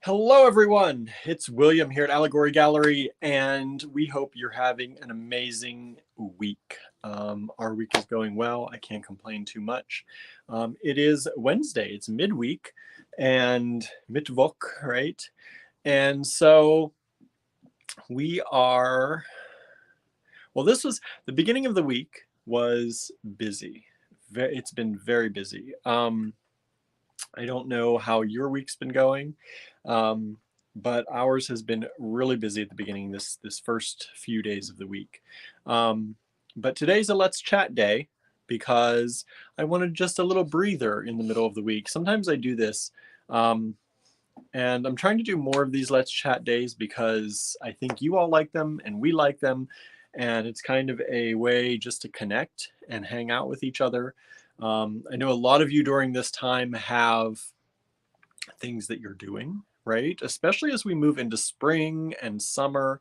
Hello, everyone. It's William here at Allegory Gallery, and we hope you're having an amazing week. Our week is going well. I can't complain too much. It is Wednesday. It's midweek and Mittwoch, right? And so we are, well, this was the beginning of the week was busy. It's been very busy. I don't know how your week's been going, but ours has been really busy at the beginning this first few days of the week. But today's a Let's Chat day because I wanted just a little breather in the middle of the week. Sometimes I do this, and I'm trying to do more of these Let's Chat days because I think you all like them and we like them, and it's kind of a way just to connect and hang out with each other. I know a lot of you during this time have things that you're doing, right? Especially as we move into spring and summer,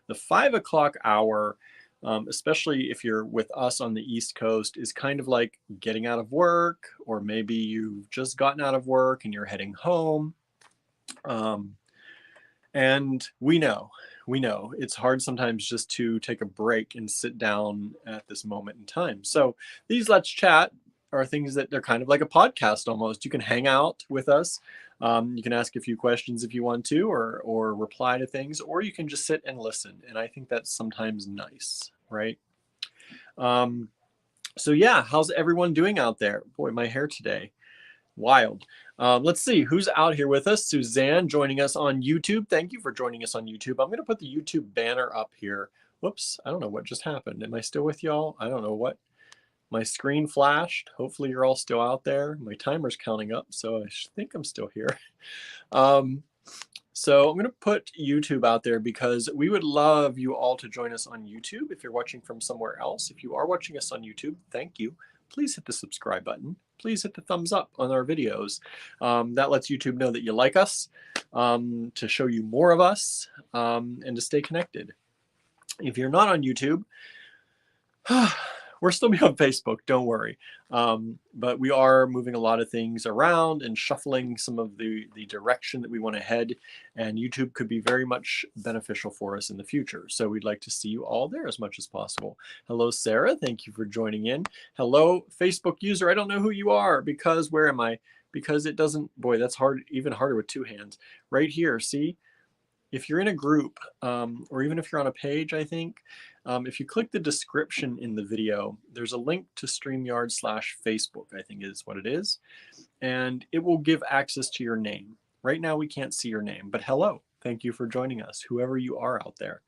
the 5 o'clock hour, especially if you're with us on the East Coast, is kind of like getting out of work, or maybe you've just gotten out of work and you're heading home. And we know it's hard sometimes just to take a break and sit down at this moment in time. So these Let's Chat are things that they're kind of like a podcast almost. You can hang out with us. You can ask a few questions if you want to, or reply to things, or you can just sit and listen. And I think that's sometimes nice, right? So yeah, how's everyone doing out there? Boy, my hair today, wild. Let's see who's out here with us. Suzanne joining us on YouTube. Thank you for joining us on YouTube. I'm going to put the YouTube banner up here. Whoops, I don't know what just happened. Am I still with y'all? I don't know what. My screen flashed. Hopefully you're all still out there. My timer's counting up, so I think I'm still here. So I'm going to put YouTube out there because we would love you all to join us on YouTube. If you're watching from somewhere else, if you are watching us on YouTube, thank you. Please hit the subscribe button. Please hit the thumbs up on our videos. That lets YouTube know that you like us, to show you more of us, and to stay connected. If you're not on YouTube, we're still be on Facebook, don't worry. But we are moving a lot of things around and shuffling some of the direction that we want to head. And YouTube could be very much beneficial for us in the future. So we'd like to see you all there as much as possible. Hello, Sarah. Thank you for joining in. Hello, Facebook user. I don't know who you are because where am I? Because it doesn't, boy, that's hard, even harder with two hands. Right here, see? If you're in a group, or even if you're on a page, I think, if you click the description in the video, there's a link to StreamYard/Facebook, I think is what it is. And it will give access to your name. Right now, we can't see your name, but hello. Thank you for joining us, whoever you are out there.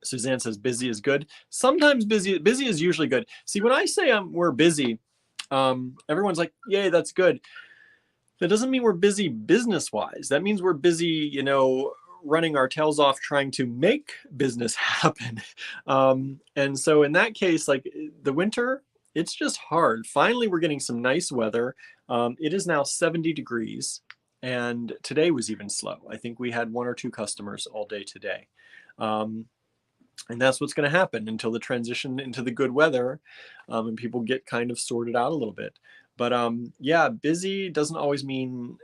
Suzanne says busy is good. Sometimes busy is usually good. See, when I say we're busy, everyone's like, yay, that's good. That doesn't mean we're busy business-wise. That means we're busy, running our tails off trying to make business happen. And so in that case, like the winter, it's just hard. Finally, we're getting some nice weather. It is now 70 degrees, and today was even slow. I think we had 1 or 2 customers all day today. And that's what's going to happen until the transition into the good weather, and people get kind of sorted out a little bit. But yeah, busy doesn't always mean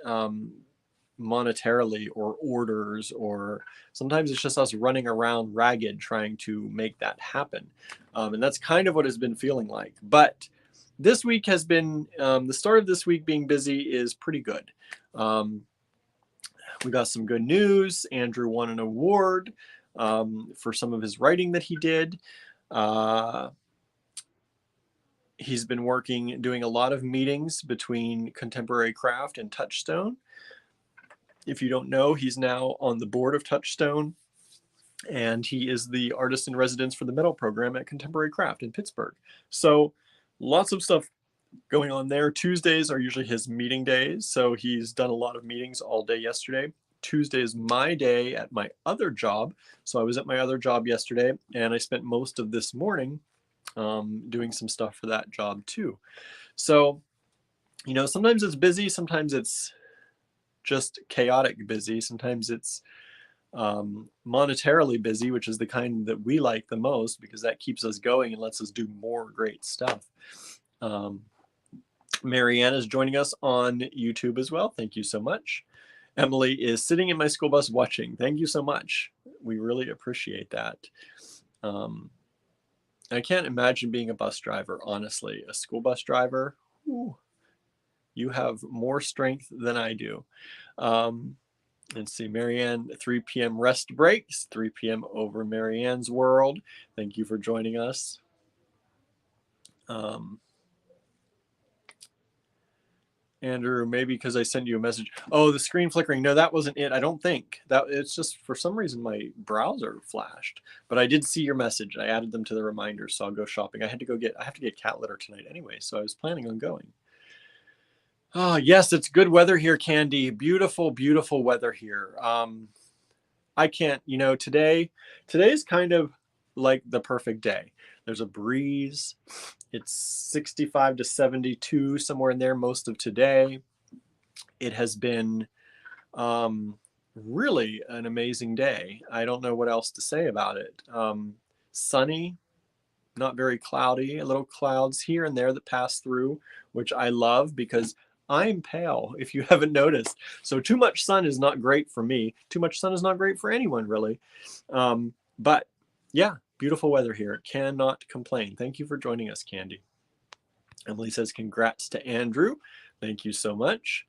monetarily or orders, or sometimes it's just us running around ragged trying to make that happen. And that's kind of what it's been feeling like. But this week has been, the start of this week being busy is pretty good. We got some good news. Andrew won an award for some of his writing that he did. He's been doing a lot of meetings between Contemporary Craft and Touchstone. If you don't know, he's now on the board of Touchstone, and he is the artist in residence for the metal program at Contemporary Craft in Pittsburgh. So lots of stuff going on there. Tuesdays are usually his meeting days, so he's done a lot of meetings all day yesterday. Tuesday is my day at my other job, so I was at my other job yesterday, and I spent most of this morning doing some stuff for that job too. So, sometimes it's busy, sometimes it's just chaotic busy, sometimes it's monetarily busy, which is the kind that we like the most because that keeps us going and lets us do more great stuff. Marianne is joining us on YouTube as well. Thank you so much. Emily is sitting in my school bus watching. Thank you so much. We really appreciate that. I can't imagine being a bus driver, honestly. A school bus driver, whew, you have more strength than I do. Let's see, Marianne, 3 p.m. rest breaks, 3 p.m. over Marianne's world. Thank you for joining us. Andrew, maybe because I sent you a message. Oh, the screen flickering. No, that wasn't it. I don't think that it's just for some reason my browser flashed, but I did see your message. I added them to the reminders, so I'll go shopping. I have to get cat litter tonight anyway, so I was planning on going. Oh, yes, it's good weather here, Candy. Beautiful, beautiful weather here. I can't, today's kind of like the perfect day. There's a breeze. It's 65 to 72, somewhere in there most of today. It has been really an amazing day. I don't know what else to say about it. Sunny, not very cloudy, a little clouds here and there that pass through, which I love because I'm pale, if you haven't noticed. So too much sun is not great for me. Too much sun is not great for anyone, really. But yeah, beautiful weather here. Cannot complain. Thank you for joining us, Candy. Emily says, congrats to Andrew. Thank you so much.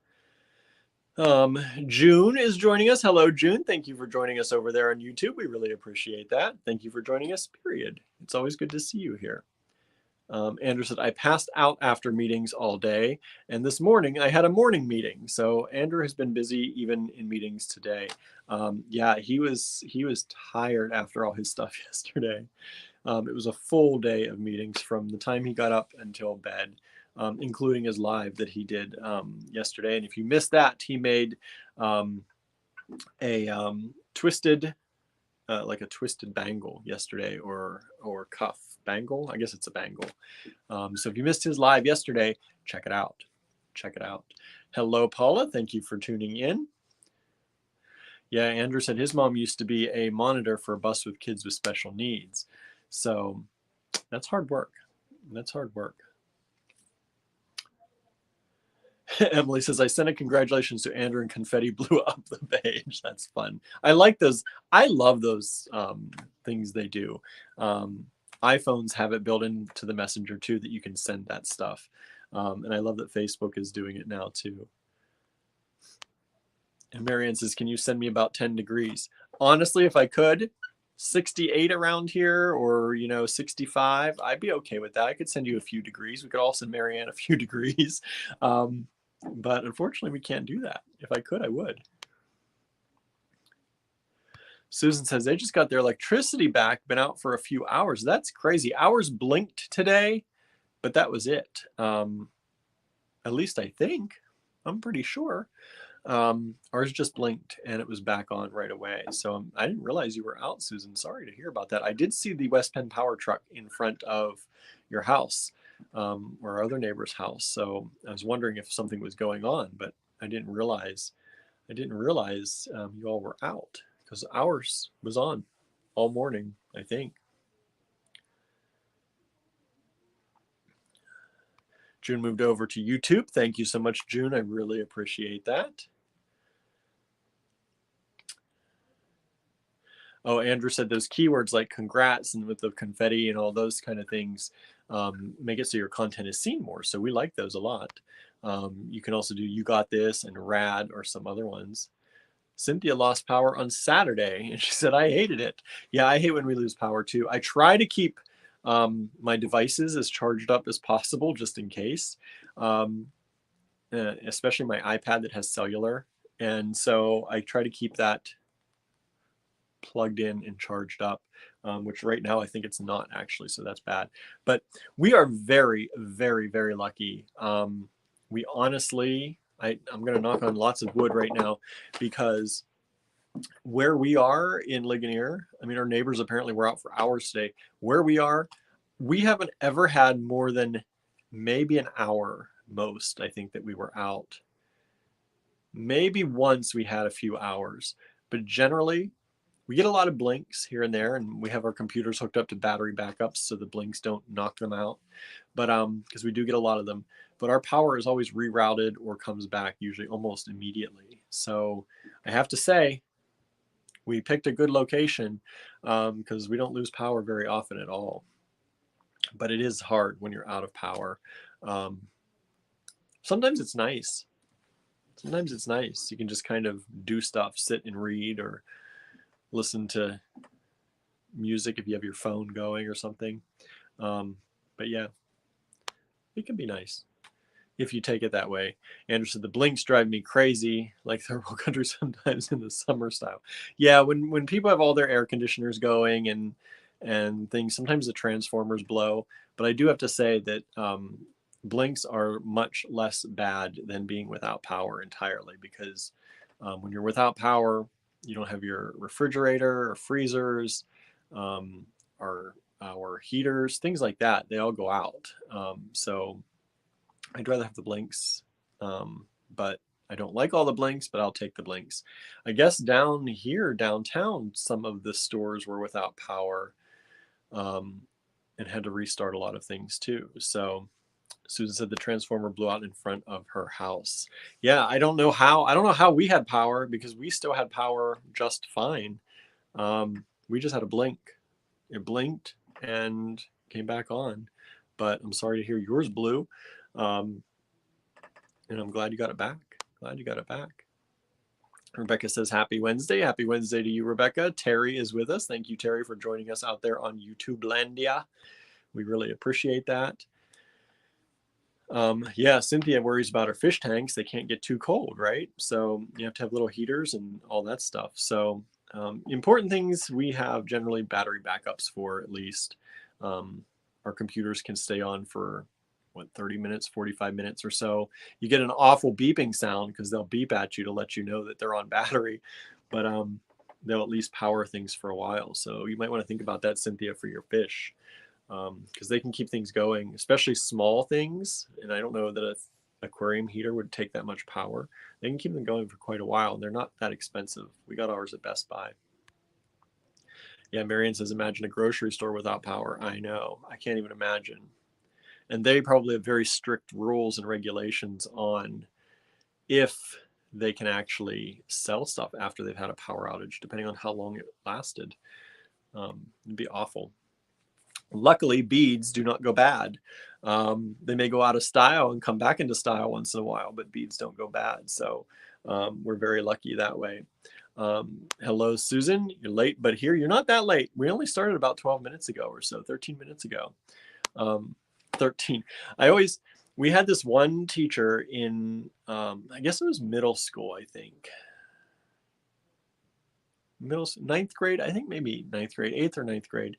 June is joining us. Hello, June. Thank you for joining us over there on YouTube. We really appreciate that. Thank you for joining us, period. It's always good to see you here. Andrew said, I passed out after meetings all day, and this morning I had a morning meeting. So Andrew has been busy even in meetings today. Yeah, he was tired after all his stuff yesterday. It was a full day of meetings from the time he got up until bed, including his live that he did yesterday. And if you missed that, he made a twisted, like a twisted bangle yesterday, or cuff bangle. I guess it's a bangle. So if you missed his live yesterday, check it out. Check it out. Hello, Paula. Thank you for tuning in. Yeah, Andrew said his mom used to be a monitor for a bus with kids with special needs. So that's hard work. That's hard work. Emily says, I sent a congratulations to Andrew and confetti blew up the page. That's fun. I like those. I love those things they do. iPhones have it built into the messenger too, that you can send that stuff. And I love that Facebook is doing it now too. And Marianne says, can you send me about 10 degrees? Honestly, if I could, 68 around here, or 65, I'd be okay with that. I could send you a few degrees. We could all send Marianne a few degrees. But unfortunately, we can't do that. If I could, I would. Susan says, they just got their electricity back, been out for a few hours. That's crazy. Ours blinked today, but that was it. At least I think. I'm pretty sure. Ours just blinked and it was back on right away. So I didn't realize you were out, Susan. Sorry to hear about that. I did see the West Penn power truck in front of your house, or our other neighbor's house. So I was wondering if something was going on, but I didn't realize you all were out, because ours was on all morning, I think. June moved over to YouTube. Thank you so much, June. I really appreciate that. Oh, Andrew said those keywords like congrats and with the confetti and all those kind of things make it so your content is seen more. So we like those a lot. You can also do you got this and rad or some other ones. Cynthia lost power on Saturday and she said, I hated it. Yeah, I hate when we lose power too. I try to keep my devices as charged up as possible just in case, especially my iPad that has cellular. And so I try to keep that plugged in and charged up, which right now I think it's not actually, so that's bad. But we are very, very, very lucky. We honestly, I'm going to knock on lots of wood right now, because where we are in Ligonier, I mean, our neighbors apparently were out for hours today. Where we are, we haven't ever had more than maybe an hour most, I think, that we were out. Maybe once we had a few hours, but generally we get a lot of blinks here and there, and we have our computers hooked up to battery backups so the blinks don't knock them out. But because we do get a lot of them, but our power is always rerouted or comes back usually almost immediately. So I have to say, we picked a good location because we don't lose power very often at all. But it is hard when you're out of power. Um, Sometimes it's nice. Sometimes it's nice. You can just kind of do stuff, sit and read, or listen to music if you have your phone going or something. But yeah, it can be nice if you take it that way. Andrew said the blinks drive me crazy, like third world countries sometimes in the summer style. Yeah, when people have all their air conditioners going and things, sometimes the transformers blow. But I do have to say that blinks are much less bad than being without power entirely, because when you're without power, you don't have your refrigerator or freezers um, or heaters, things like that. They all go out. So I'd rather have the blinks, but I don't like all the blinks, but I'll take the blinks. I guess down here, downtown, some of the stores were without power and had to restart a lot of things too. So Susan said the transformer blew out in front of her house. Yeah, I don't know how. I don't know how we had power, because we still had power just fine. We just had a blink. It blinked and came back on. But I'm sorry to hear yours blew. Um, and I'm glad you got it back. Glad you got it back. Rebecca says, happy Wednesday. Happy Wednesday to you, Rebecca. Terry is with us. Thank you, Terry, for joining us out there on YouTube Landia. We really appreciate that. Yeah, Cynthia worries about her fish tanks. They can't get too cold, right? So you have to have little heaters and all that stuff. So important things we have generally battery backups for, at least. Our computers can stay on for, 30 minutes, 45 minutes or so. You get an awful beeping sound because they'll beep at you to let you know that they're on battery, but they'll at least power things for a while. So you might want to think about that, Cynthia, for your fish, because they can keep things going, especially small things. And I don't know that an aquarium heater would take that much power. They can keep them going for quite a while, and they're not that expensive. We got ours at Best Buy. Yeah, Marion says, imagine a grocery store without power. I know. I can't even imagine. And they probably have very strict rules and regulations on if they can actually sell stuff after they've had a power outage, depending on how long it lasted. It'd be awful. Luckily, beads do not go bad. They may go out of style and come back into style once in a while, but beads don't go bad. So we're very lucky that way. Hello, Susan. You're late, but here you're not that late. We only started about 12 minutes ago or so, 13 minutes ago. 13. We had this one teacher in, I guess it was middle school, I think. Ninth grade, I think maybe ninth grade, 8th or 9th grade.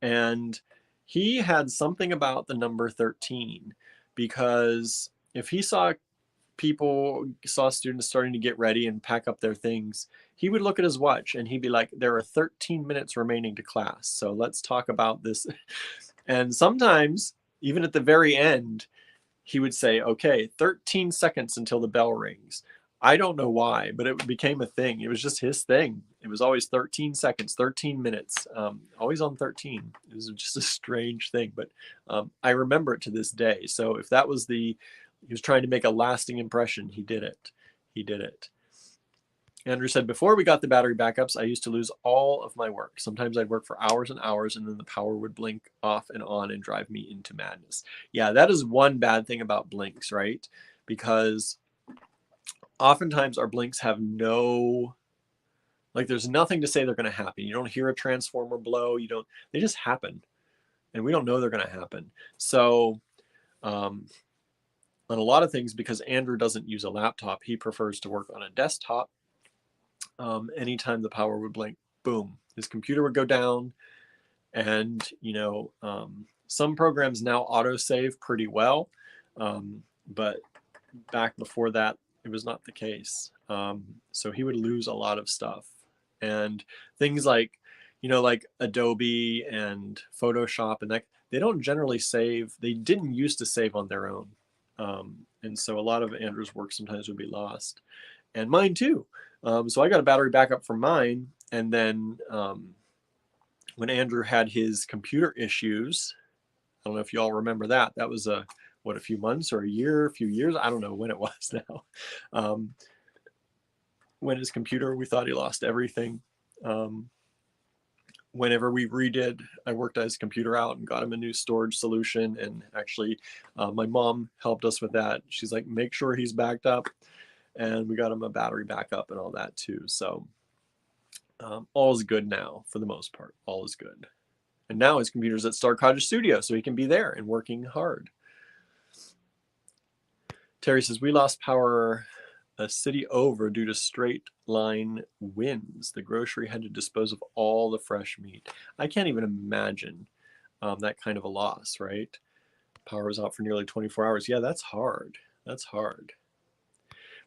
And he had something about the number 13, because if he saw students starting to get ready and pack up their things, he would look at his watch and he'd be like, there are 13 minutes remaining to class. So let's talk about this. And sometimes, even at the very end, he would say, okay, 13 seconds until the bell rings. I don't know why, but it became a thing. It was just his thing. It was always 13 seconds, 13 minutes, always on 13. It was just a strange thing, but I remember it to this day. So if that was he was trying to make a lasting impression, he did it. He did it. Andrew said, before we got the battery backups, I used to lose all of my work. Sometimes I'd work for hours and hours, and then the power would blink off and on and drive me into madness. Yeah, that is one bad thing about blinks, right? Because oftentimes our blinks have there's nothing to say they're going to happen. You don't hear a transformer blow. They just happen. And we don't know they're going to happen. So on a lot of things, because Andrew doesn't use a laptop, he prefers to work on a desktop. Anytime the power would blink, boom, his computer would go down. And, some programs now autosave pretty well. But back before that, it was not the case. So he would lose a lot of stuff. And things like, like Adobe and Photoshop and that, they don't generally save. They didn't used to save on their own. And so a lot of Andrew's work sometimes would be lost. And mine too. So I got a battery backup for mine. And then when Andrew had his computer issues, I don't know if you all remember that. That was a few months or a few years? I don't know when it was now. when his computer, we thought he lost everything. Whenever we redid, I worked his computer out and got him a new storage solution. And actually, my mom helped us with that. She's like, make sure he's backed up. And we got him a battery backup and all that too. So all is good now for the most part. All is good. And now his computer's at Star Cottage Studio, so he can be there and working hard. Terry says, we lost power a city over due to straight line winds. The grocery had to dispose of all the fresh meat. I can't even imagine that kind of a loss, right? Power was out for nearly 24 hours. Yeah, that's hard. That's hard.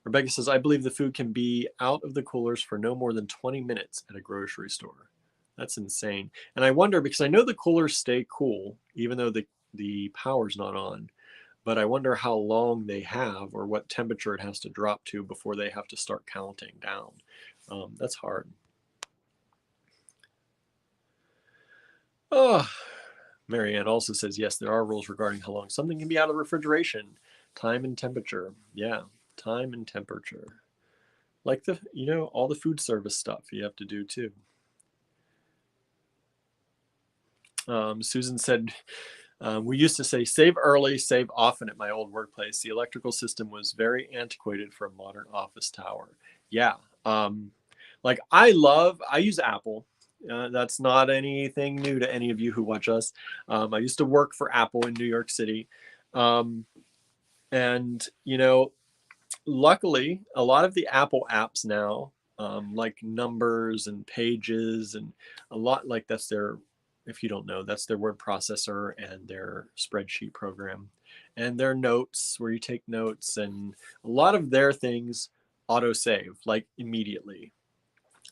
Rebecca says, I believe the food can be out of the coolers for no more than 20 minutes at a grocery store. That's insane. And I wonder, because I know the coolers stay cool, even though the power's not on. But I wonder how long they have or what temperature it has to drop to before they have to start counting down. That's hard. Oh, Marianne also says, yes, there are rules regarding how long something can be out of refrigeration. Time and temperature. Yeah, time and temperature. Like all the food service stuff you have to do too. Susan said, we used to say save early, save often at my old workplace. The electrical system was very antiquated for a modern office tower. Yeah. Like I use Apple. That's not anything new to any of you who watch us. I used to work for Apple in New York City. And, luckily, a lot of the Apple apps now, like Numbers and Pages and a lot like that's their, if you don't know, that's their word processor and their spreadsheet program and their notes where you take notes, and a lot of their things auto-save like immediately.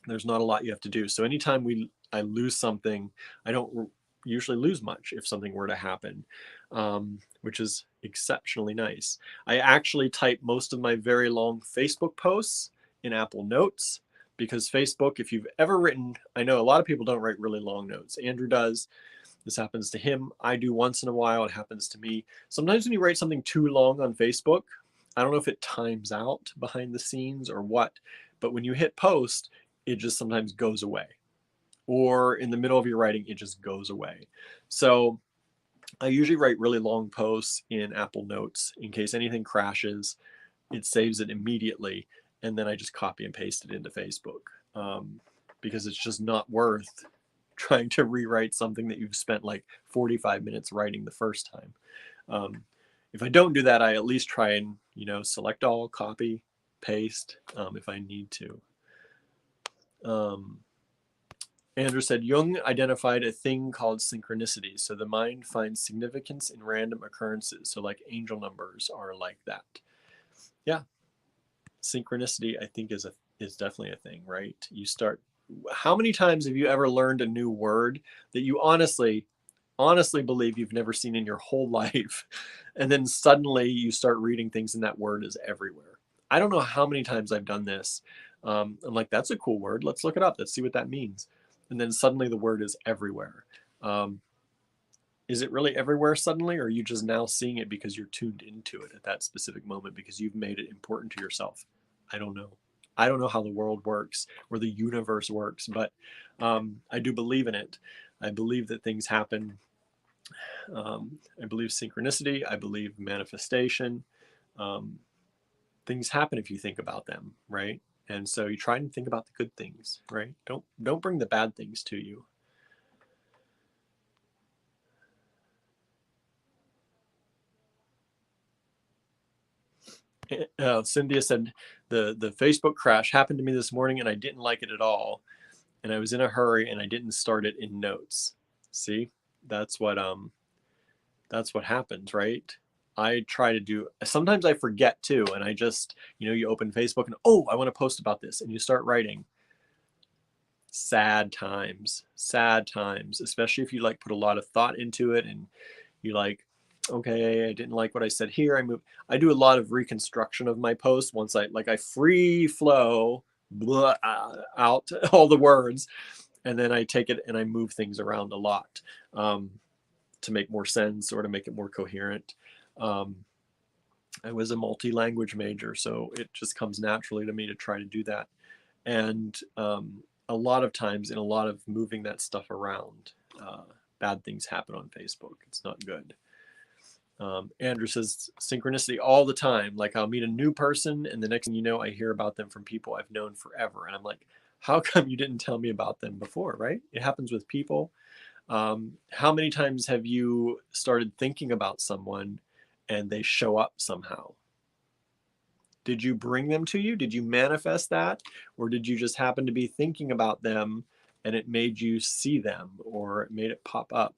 There's not a lot you have to do. So anytime I lose something, I don't usually lose much if something were to happen, which is exceptionally nice. I actually type most of my very long Facebook posts in Apple Notes, because Facebook, if you've ever written, I know a lot of people don't write really long notes. Andrew does. This happens to him. I do once in a while. It happens to me. Sometimes when you write something too long on Facebook, I don't know if it times out behind the scenes or what, but when you hit post, it just sometimes goes away. Or in the middle of your writing, it just goes away. So I usually write really long posts in Apple Notes in case anything crashes. It saves it immediately, and then I just copy and paste it into Facebook, because it's just not worth trying to rewrite something that you've spent like 45 minutes writing the first time. If I don't do that, I at least try and select all, copy, paste if I need to. Andrew said, Jung identified a thing called synchronicity. So the mind finds significance in random occurrences. So like angel numbers are like that. Yeah. Synchronicity, I think, is definitely a thing, right? How many times have you ever learned a new word that you honestly believe you've never seen in your whole life? And then suddenly you start reading things and that word is everywhere. I don't know how many times I've done this. I'm like, that's a cool word. Let's look it up. Let's see what that means. And then suddenly the word is everywhere. Is it really everywhere suddenly, or are you just now seeing it because you're tuned into it at that specific moment because you've made it important to yourself? I don't know. I don't know how the world works or the universe works, but I do believe in it. I believe that things happen. I believe synchronicity. I believe manifestation. Things happen if you think about them, right? And so you try and think about the good things, right? Don't bring the bad things to you. Cynthia said, the Facebook crash happened to me this morning and I didn't like it at all. And I was in a hurry and I didn't start it in notes. See, that's what happens, right? I try to do, sometimes I forget too. And I just, you open Facebook and, oh, I want to post about this. And you start writing. Sad times, especially if you put a lot of thought into it and you okay, I didn't like what I said here. I do a lot of reconstruction of my posts once I free flow out all the words, and then I take it and I move things around a lot to make more sense or to make it more coherent. I was a multi-language major, so it just comes naturally to me to try to do that. And a lot of times in a lot of moving that stuff around, bad things happen on Facebook. It's not good. Andrew says synchronicity all the time. Like I'll meet a new person and the next thing you know, I hear about them from people I've known forever. And I'm like, how come you didn't tell me about them before, right? It happens with people. How many times have you started thinking about someone and they show up somehow? Did you bring them to you? Did you manifest that? Or did you just happen to be thinking about them and it made you see them or it made it pop up?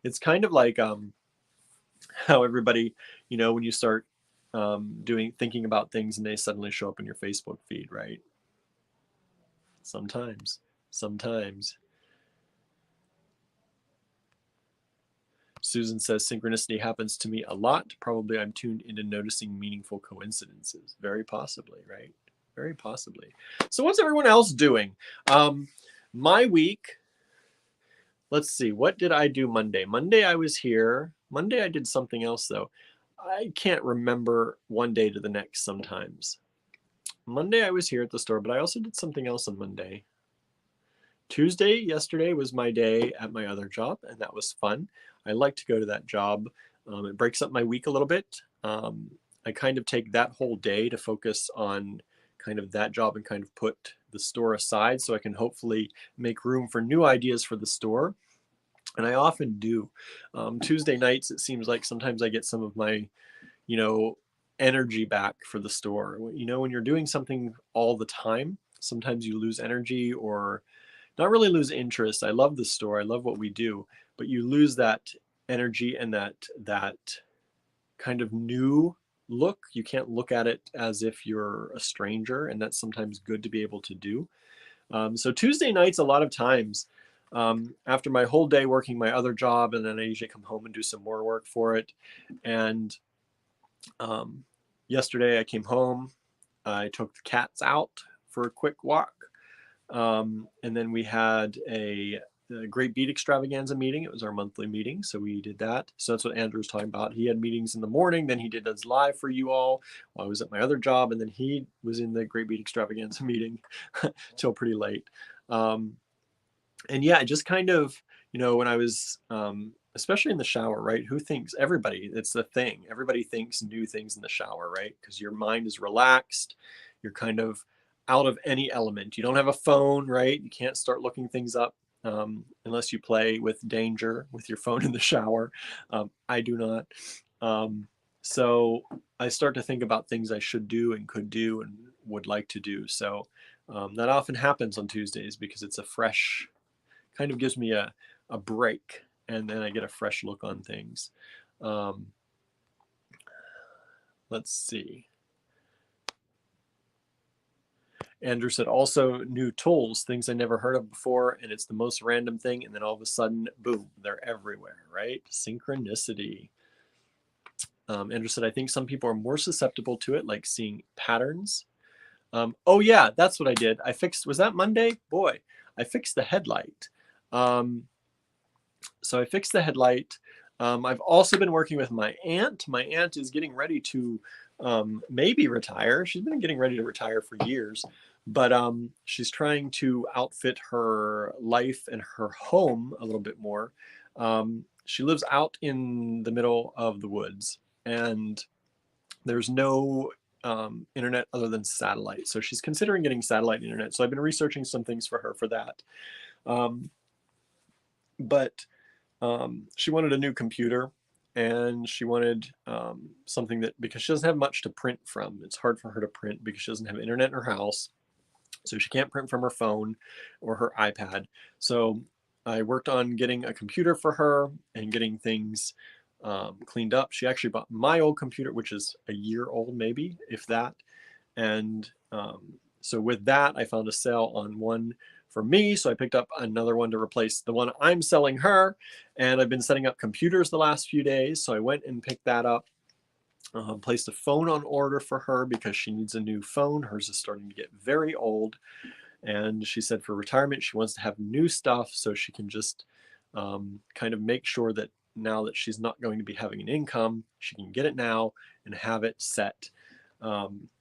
It's kind of like how everybody, when you start thinking about things and they suddenly show up in your Facebook feed, right? Sometimes. Susan says synchronicity happens to me a lot. Probably I'm tuned into noticing meaningful coincidences. Very possibly, right? Very possibly. So what's everyone else doing? My week, let's see, what did I do Monday? Monday I was here. Monday I did something else though. I can't remember one day to the next sometimes. Monday I was here at the store, but I also did something else on Monday. Tuesday, yesterday, was my day at my other job, and that was fun. I like to go to that job. It breaks up my week a little bit. I kind of take that whole day to focus on kind of that job and kind of put the store aside so I can hopefully make room for new ideas for the store. And I often do. Tuesday nights, it seems like sometimes I get some of my, energy back for the store. When you're doing something all the time, sometimes you lose energy or not really lose interest. I love the store. I love what we do, but you lose that energy and that kind of new look. You can't look at it as if you're a stranger, and that's sometimes good to be able to do. So Tuesday nights, a lot of times, after my whole day working my other job, and then I usually come home and do some more work for it. And yesterday I came home, I took the cats out for a quick walk. And then we had a Great Beat Extravaganza meeting. It was our monthly meeting, so we did that. So that's what Andrew was talking about. He had meetings in the morning, then he did his live for you all while I was at my other job, and then he was in the Great Beat Extravaganza meeting till pretty late. And yeah, just kind of, when I was, especially in the shower, right? Who thinks? Everybody, it's the thing. Everybody thinks new things in the shower, right? Because your mind is relaxed. You're kind of out of any element. You don't have a phone, right? You can't start looking things up unless you play with danger with your phone in the shower. I do not. So I start to think about things I should do and could do and would like to do. So that often happens on Tuesdays because it's a fresh, kind of gives me a break, and then I get a fresh look on things. Let's see. Andrew said also new tools, things I never heard of before, and it's the most random thing, and then all of a sudden, boom, they're everywhere, right? Synchronicity. Andrew said, I think some people are more susceptible to it, like seeing patterns. Oh yeah, that's what I did. I fixed, was that Monday? Boy, I fixed the headlight. So I fixed the headlight. I've also been working with my aunt. My aunt is getting ready to maybe retire. She's been getting ready to retire for years, but she's trying to outfit her life and her home a little bit more. She lives out in the middle of the woods, and there's no internet other than satellite. So she's considering getting satellite internet. So I've been researching some things for her for that. But she wanted a new computer, and she wanted something that, because she doesn't have much to print from, it's hard for her to print because she doesn't have internet in her house. So she can't print from her phone or her iPad. So I worked on getting a computer for her and getting things cleaned up. She actually bought my old computer, which is a year old, maybe, if that. And so with that, I found a sale on one for me. So I picked up another one to replace the one I'm selling her. And I've been setting up computers the last few days. So I went and picked that up. Placed a phone on order for her because she needs a new phone. Hers is starting to get very old. And she said for retirement, she wants to have new stuff so she can just kind of make sure that now that she's not going to be having an income, she can get it now and have it set.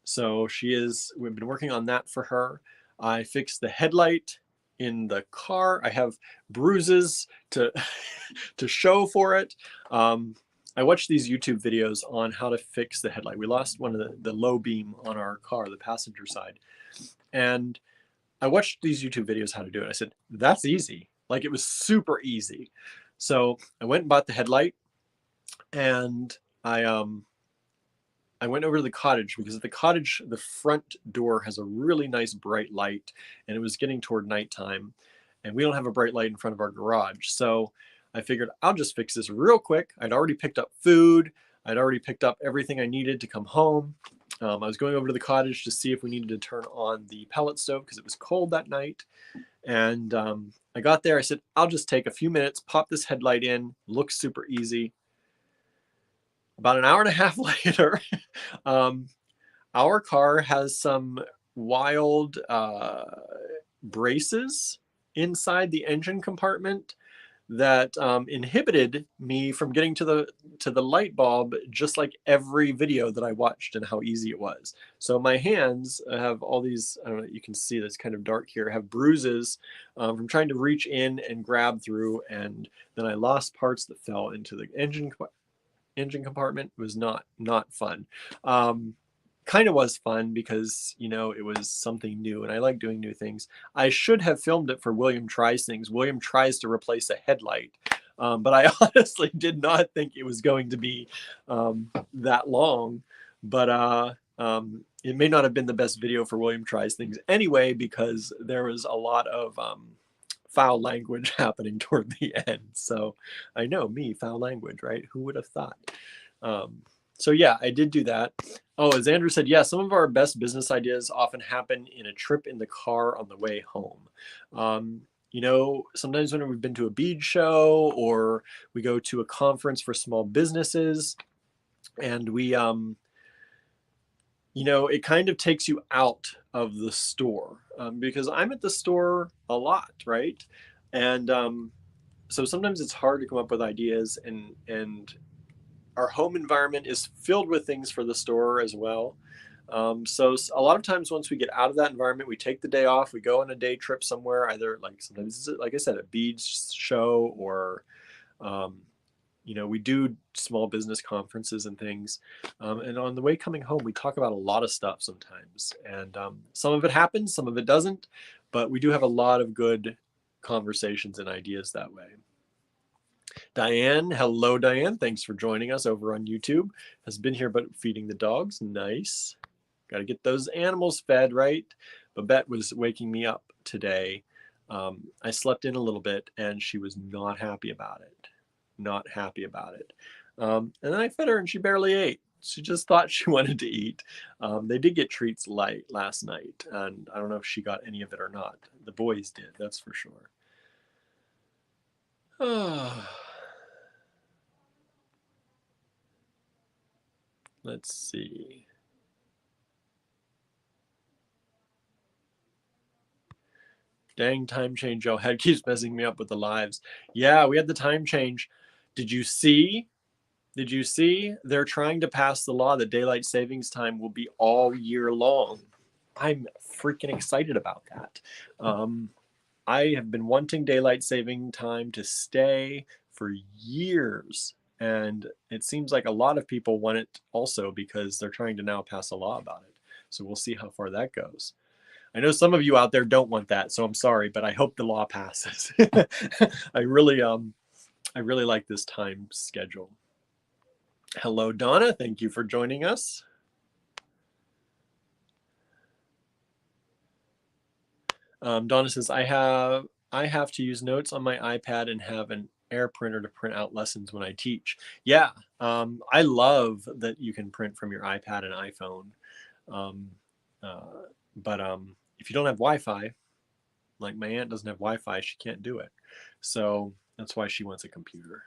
So we've been working on that for her. I fixed the headlight in the car. I have bruises to to show for it. I watched these YouTube videos on how to fix the headlight. We lost one of the low beam on our car, the passenger side. And I watched these YouTube videos how to do it. I said, that's easy. Like, it was super easy. So I went and bought the headlight, and I went over to the cottage, because at the cottage, the front door has a really nice bright light, and it was getting toward nighttime, and we don't have a bright light in front of our garage. So I figured I'll just fix this real quick. I'd already picked up food. I'd already picked up everything I needed to come home. I was going over to the cottage to see if we needed to turn on the pellet stove because it was cold that night. And I got there. I said, I'll just take a few minutes, pop this headlight in. Looks super easy. About an hour and a half later, our car has some wild braces inside the engine compartment that inhibited me from getting to the light bulb, just like every video that I watched and how easy it was. So my hands have all these, I don't know, you can see this kind of dark here, have bruises from trying to reach in and grab through, and then I lost parts that fell into the engine compartment. It was not fun. Kind of was fun because, you know, it was something new and I like doing new things. I should have filmed it for William Tries Things. William tries to replace a headlight, but I honestly did not think it was going to be that long. But it may not have been the best video for William Tries Things anyway, because there was a lot of foul language happening toward the end. So I know, me, foul language, right? Who would have thought? So yeah, I did do that. Oh, as Andrew said, yeah, some of our best business ideas often happen in a trip in the car on the way home. You know, sometimes when we've been to a bead show or we go to a conference for small businesses, and we, you know, it kind of takes you out of the store, because I'm at the store a lot, right? And so sometimes it's hard to come up with ideas, and our home environment is filled with things for the store as well. So a lot of times once we get out of that environment, we take the day off, we go on a day trip somewhere, either like sometimes, like I said, a beads show, or, you know, we do small business conferences and things. And on the way coming home, we talk about a lot of stuff sometimes. And some of it happens, some of it doesn't, but we do have a lot of good conversations and ideas that way. Diane, hello Diane, thanks for joining us over on YouTube. Has been here but feeding the dogs. Nice. Got to get those animals fed, right? Babette was waking me up today. I slept in a little bit and she was not happy about it. Not happy about it. And then I fed her and she barely ate. She just thought she wanted to eat. They did get treats light last night, and I don't know if she got any of it or not. The boys did, that's for sure. Let's see. Dang time change, Joe. Head keeps messing me up with the lives. Yeah, we had the time change. Did you see? Did you see? They're trying to pass the law that daylight savings time will be all year long. I'm freaking excited about that. I have been wanting daylight saving time to stay for years. And it seems like a lot of people want it also because they're trying to now pass a law about it. So we'll see how far that goes. I know some of you out there don't want that, so I'm sorry, but I hope the law passes. I really like this time schedule. Hello, Donna. Thank you for joining us. Donna says, I have to use notes on my iPad and have an Air printer to print out lessons when I teach. Yeah, I love that you can print from your iPad and iPhone. But if you don't have Wi-Fi, like my aunt doesn't have Wi-Fi, she can't do it. So that's why she wants a computer.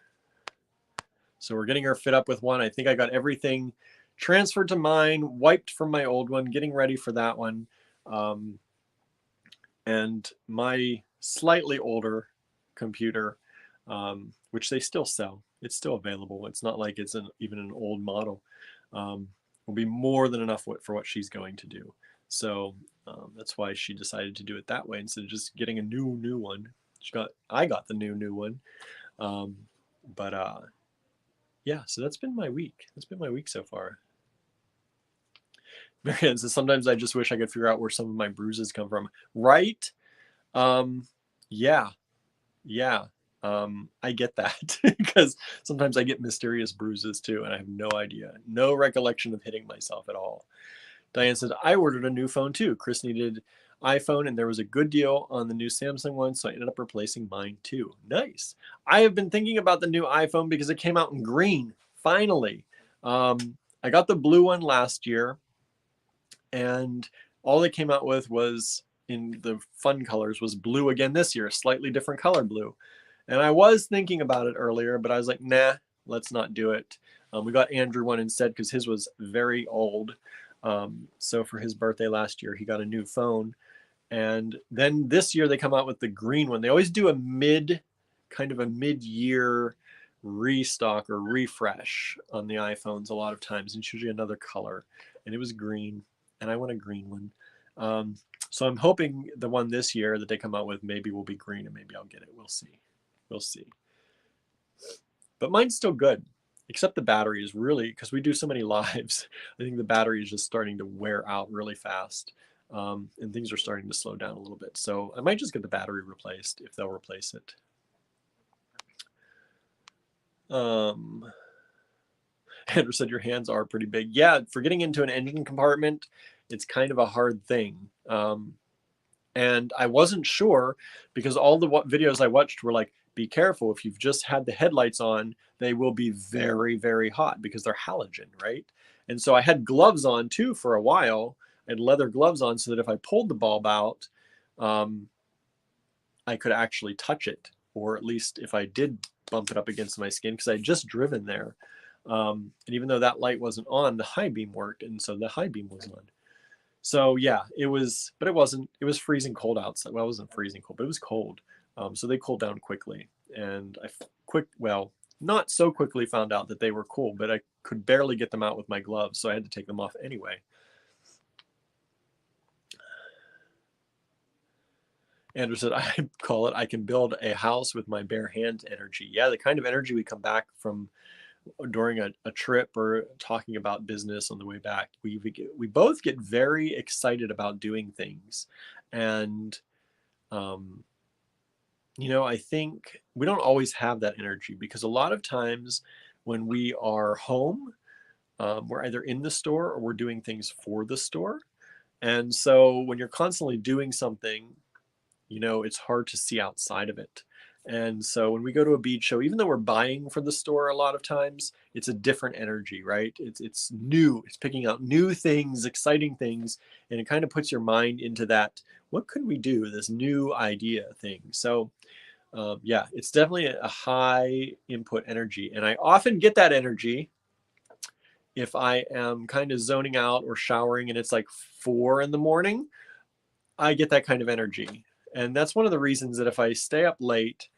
So we're getting her fit up with one. I think I got everything transferred to mine, wiped from my old one, getting ready for that one. And my slightly older computer, which they still sell. It's still available. It's not like it's even an old model. Will be more than enough for what she's going to do. So that's why she decided to do it that way instead of just getting a new one. I got the new one. But yeah, so that's been my week. That's been my week so far. Marianne says, sometimes I just wish I could figure out where some of my bruises come from. Right? Yeah. I get that because sometimes I get mysterious bruises too, and I have no idea, no recollection of hitting myself at all. Diane said, I ordered a new phone too. Chris needed iPhone and there was a good deal on the new Samsung one, so I ended up replacing mine too. Nice. I have been thinking about the new iPhone because it came out in green, finally. I got the blue one last year, and all they came out with was, in the fun colors, was blue again this year, a slightly different color blue. And I was thinking about it earlier, but I was like, nah, let's not do it. We got Andrew one instead because his was very old. So for his birthday last year, he got a new phone. And then this year they come out with the green one. They always do a mid-year restock or refresh on the iPhones a lot of times, and it's usually another color. And it was green, and I want a green one. So I'm hoping the one this year that they come out with maybe will be green, and maybe I'll get it. We'll see. We'll see. But mine's still good, except the battery is really, because we do so many lives, I think the battery is just starting to wear out really fast. And things are starting to slow down a little bit. So I might just get the battery replaced if they'll replace it. Andrew said your hands are pretty big. Yeah, for getting into an engine compartment, it's kind of a hard thing. And I wasn't sure because all the videos I watched were like, be careful, if you've just had the headlights on, they will be very, very hot because they're halogen, right? And so I had gloves on too for a while. I had leather gloves on so that if I pulled the bulb out, I could actually touch it, or at least if I did bump it up against my skin, because I had just driven there. And even though that light wasn't on, the high beam worked, and so the high beam was on. So yeah, it was, but it wasn't. It was freezing cold outside. Well, it wasn't freezing cold, but it was cold. So they cooled down quickly, and not so quickly found out that they were cool, but I could barely get them out with my gloves, so I had to take them off anyway. Andrew said, I can build a house with my bare hands energy. Yeah, the kind of energy we come back from during a trip or talking about business on the way back. We both get very excited about doing things. And, I think we don't always have that energy because a lot of times when we are home, we're either in the store or we're doing things for the store. And so when you're constantly doing something, it's hard to see outside of it. And so when we go to a bead show, even though we're buying for the store a lot of times, it's a different energy, right? It's new. It's picking out new things, exciting things, and it kind of puts your mind into that, what could we do, this new idea thing. So yeah, it's definitely a high input energy. And I often get that energy if I am kind of zoning out or showering and it's like 4 a.m, I get that kind of energy. And that's one of the reasons that if I stay up late,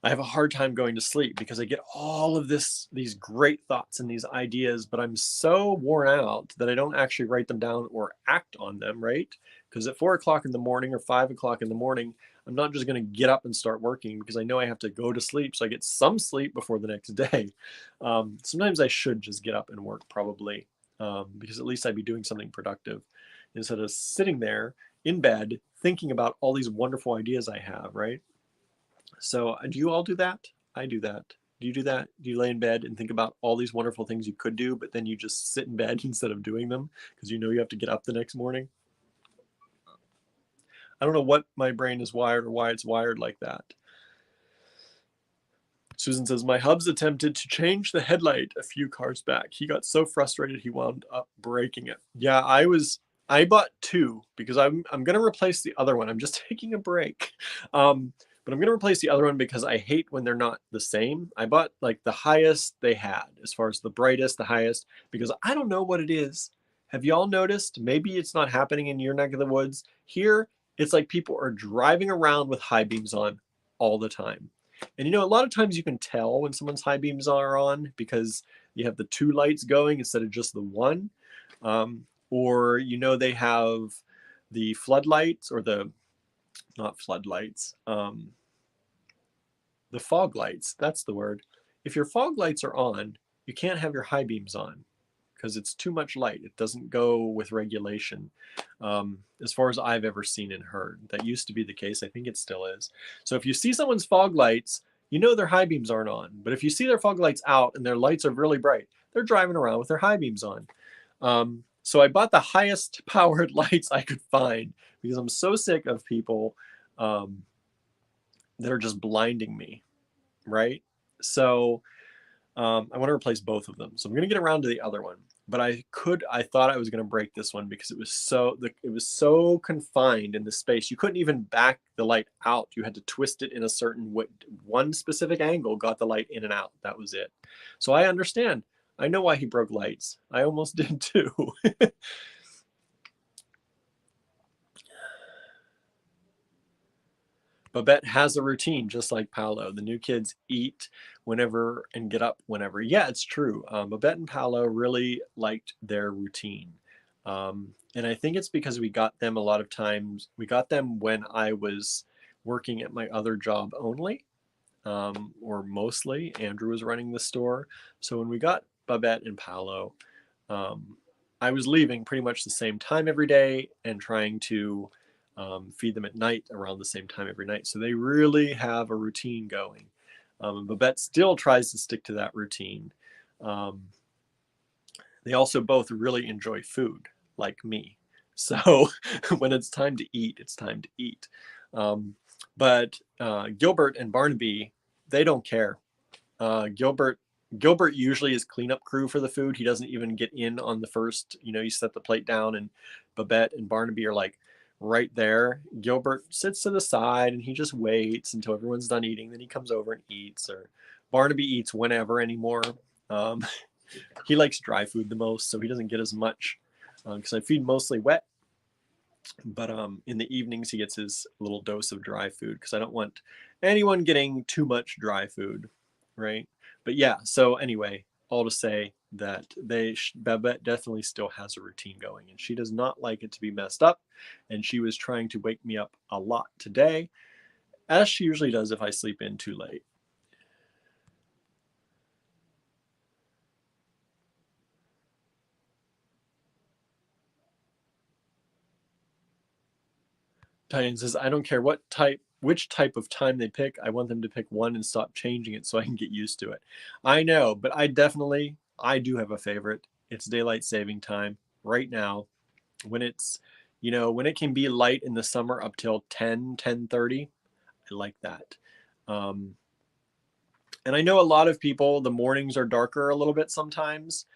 I have a hard time going to sleep because I get all of these great thoughts and these ideas, but I'm so worn out that I don't actually write them down or act on them, right? Because at 4 o'clock in the morning or 5 o'clock in the morning, I'm not just going to get up and start working because I know I have to go to sleep. So I get some sleep before the next day. Sometimes I should just get up and work probably because at least I'd be doing something productive instead of sitting there in bed thinking about all these wonderful ideas I have, right? So do you all do that? I do that. Do you do that? Do you lay in bed and think about all these wonderful things you could do, but then you just sit in bed instead of doing them because you have to get up the next morning? I don't know what my brain is wired or why it's wired like that. Susan says, my hubs attempted to change the headlight a few cars back. He got so frustrated he wound up breaking it. Yeah, I bought 2 because I'm going to replace the other one. I'm just taking a break. But I'm going to replace the other one because I hate when they're not the same. I bought like the highest they had as far as the brightest, the highest, because I don't know what it is. Have y'all noticed? Maybe it's not happening in your neck of the woods. Here, it's like people are driving around with high beams on all the time. And you know, a lot of times you can tell when someone's high beams are on because you have the 2 lights going instead of just the one. Or, you know, they have the floodlights or the, not floodlights, the fog lights, that's the word. If your fog lights are on, you can't have your high beams on because it's too much light. It doesn't go with regulation, as far as I've ever seen and heard. That used to be the case. I think it still is. So if you see someone's fog lights, you know their high beams aren't on. But if you see their fog lights out and their lights are really bright, they're driving around with their high beams on. So I bought the highest powered lights I could find because I'm so sick of people that are just blinding me, right? So I want to replace both of them. So I'm going to get around to the other one, but I thought I was going to break this one because it was so confined in the space. You couldn't even back the light out. You had to twist it in a certain way. One specific angle got the light in and out. That was it. So I understand. I know why he broke lights. I almost did too. Babette has a routine just like Paolo. The new kids eat whenever and get up whenever. Yeah, it's true. Babette and Paolo really liked their routine. And I think it's because we got them a lot of times. We got them when I was working at my other job only, or mostly. Andrew was running the store. So when we got Babette and Paolo, I was leaving pretty much the same time every day and trying to feed them at night around the same time every night. So they really have a routine going. Babette still tries to stick to that routine. They also both really enjoy food, like me. So when it's time to eat, it's time to eat. But Gilbert and Barnaby, they don't care. Gilbert usually is cleanup crew for the food. He doesn't even get in on the first, you set the plate down, and Babette and Barnaby are like right there. Gilbert sits to the side and he just waits until everyone's done eating. Then he comes over and eats, or Barnaby eats whenever anymore. He likes dry food the most, so he doesn't get as much because I feed mostly wet. But in the evenings, he gets his little dose of dry food because I don't want anyone getting too much dry food, right? But yeah, so anyway, all to say that Babette definitely still has a routine going, and she does not like it to be messed up. And she was trying to wake me up a lot today, as she usually does if I sleep in too late. Diane says, I don't care which type of time they pick. I want them to pick one and stop changing it so I can get used to it. I know, but I do have a favorite. It's daylight saving time right now when when it can be light in the summer up till 10:30. I like that. And I know a lot of people, the mornings are darker a little bit sometimes,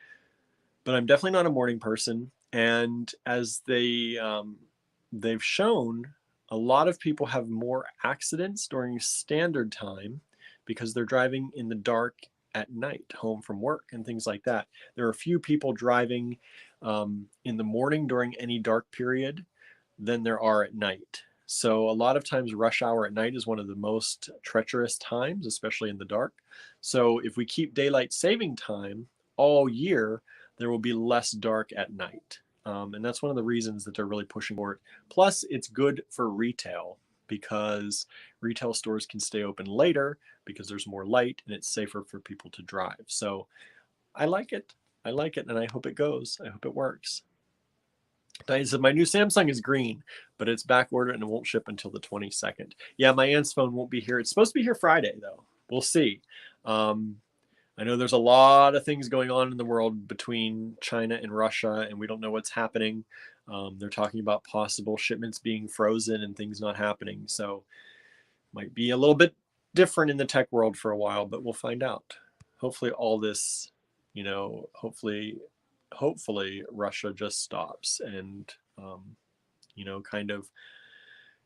but I'm definitely not a morning person. And as they've shown, a lot of people have more accidents during standard time because they're driving in the dark at night home from work and things like that. There are a few people driving in the morning during any dark period than there are at night. So a lot of times rush hour at night is one of the most treacherous times, especially in the dark. So if we keep daylight saving time all year, there will be less dark at night. And that's one of the reasons that they're really pushing for it. Plus, it's good for retail because retail stores can stay open later because there's more light and it's safer for people to drive. So I like it. I like it, and I hope it goes. I hope it works. Diane said, my new Samsung is green, but it's back ordered and it won't ship until the 22nd. Yeah, my aunt's phone won't be here. It's supposed to be here Friday, though. We'll see. I know there's a lot of things going on in the world between China and Russia, and we don't know what's happening. They're talking about possible shipments being frozen and things not happening. So might be a little bit different in the tech world for a while, but we'll find out. Hopefully all this, hopefully Russia just stops and, kind of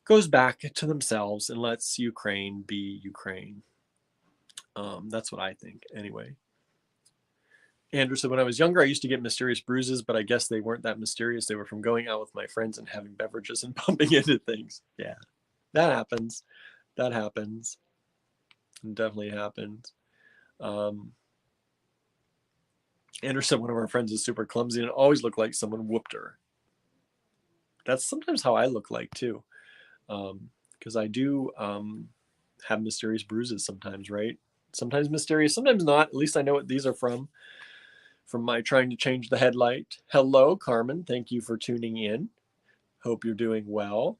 goes back to themselves and lets Ukraine be Ukraine. That's what I think anyway. Andrew said, when I was younger, I used to get mysterious bruises, but I guess they weren't that mysterious. They were from going out with my friends and having beverages and bumping into things. Yeah, that happens. That happens. It definitely happens. Andrew said one of our friends is super clumsy and it always looked like someone whooped her. That's sometimes how I look like too. Because I do have mysterious bruises sometimes, right? Sometimes mysterious, sometimes not. At least I know what these are from my trying to change the headlight. Hello, Carmen. Thank you for tuning in. Hope you're doing well.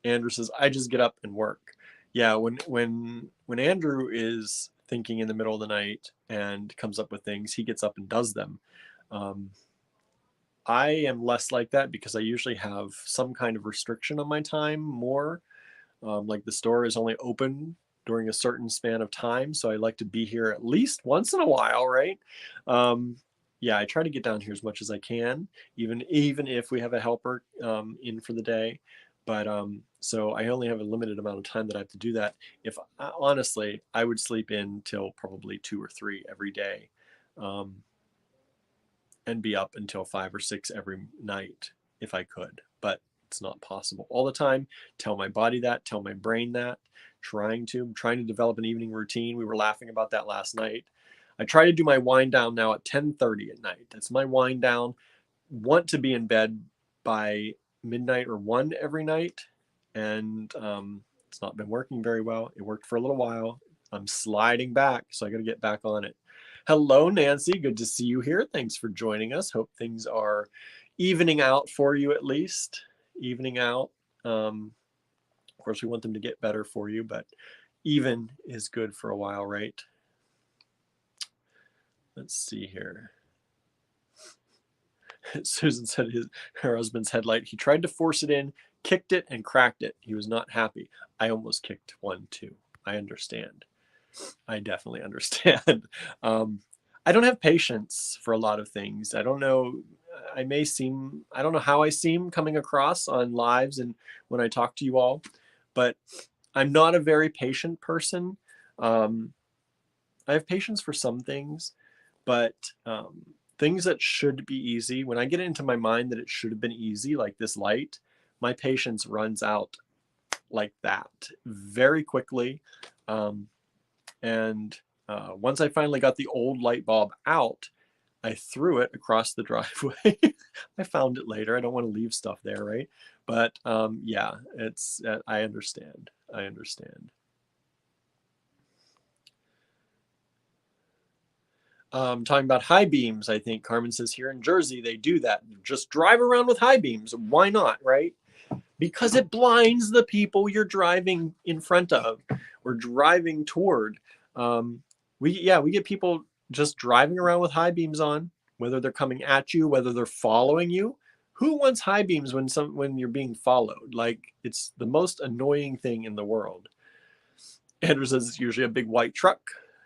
Andrew says, I just get up and work. Yeah, when Andrew is thinking in the middle of the night and comes up with things, he gets up and does them. I am less like that because I usually have some kind of restriction on my time more. Like the store is only open during a certain span of time, so I like to be here at least once in a while, right? Yeah, I try to get down here as much as I can, even if we have a helper in for the day. But so I only have a limited amount of time that I have to do that. If honestly, I would sleep in till probably 2 or 3 every day, and be up until 5 or 6 every night if I could. But it's not possible all the time. Tell my body that, tell my brain that. I'm trying to develop an evening routine. We were laughing about that last night. I try to do my wind down now at 10:30 at night. That's my wind down. Want to be in bed by midnight or 1 every night, and it's not been working very well. It worked for a little while. I'm sliding back, so I got to get back on it. Hello, Nancy. Good to see you here. Thanks for joining us. Hope things are evening out for you at least. Evening out. Of course, we want them to get better for you, but even is good for a while, right? Let's see here. Susan said her husband's headlight, he tried to force it in, kicked it, and cracked it. He was not happy. I almost kicked one too. I understand. I definitely understand. I don't have patience for a lot of things. I don't know. I don't know how I seem coming across on lives and when I talk to you all, but I'm not a very patient person. I have patience for some things, but things that should be easy, when I get into my mind that it should have been easy, like this light, my patience runs out like that very quickly. And once I finally got the old light bulb out, I threw it across the driveway. I found it later. I don't want to leave stuff there, right? But yeah, it's. I understand. I understand. Talking about high beams, I think Carmen says here in Jersey they do that. Just drive around with high beams. Why not, right? Because it blinds the people you're driving in front of or driving toward. We get people just driving around with high beams on, whether they're coming at you, whether they're following you. Who wants high beams when you're being followed? Like, it's the most annoying thing in the world. Andrew says it's usually a big white truck.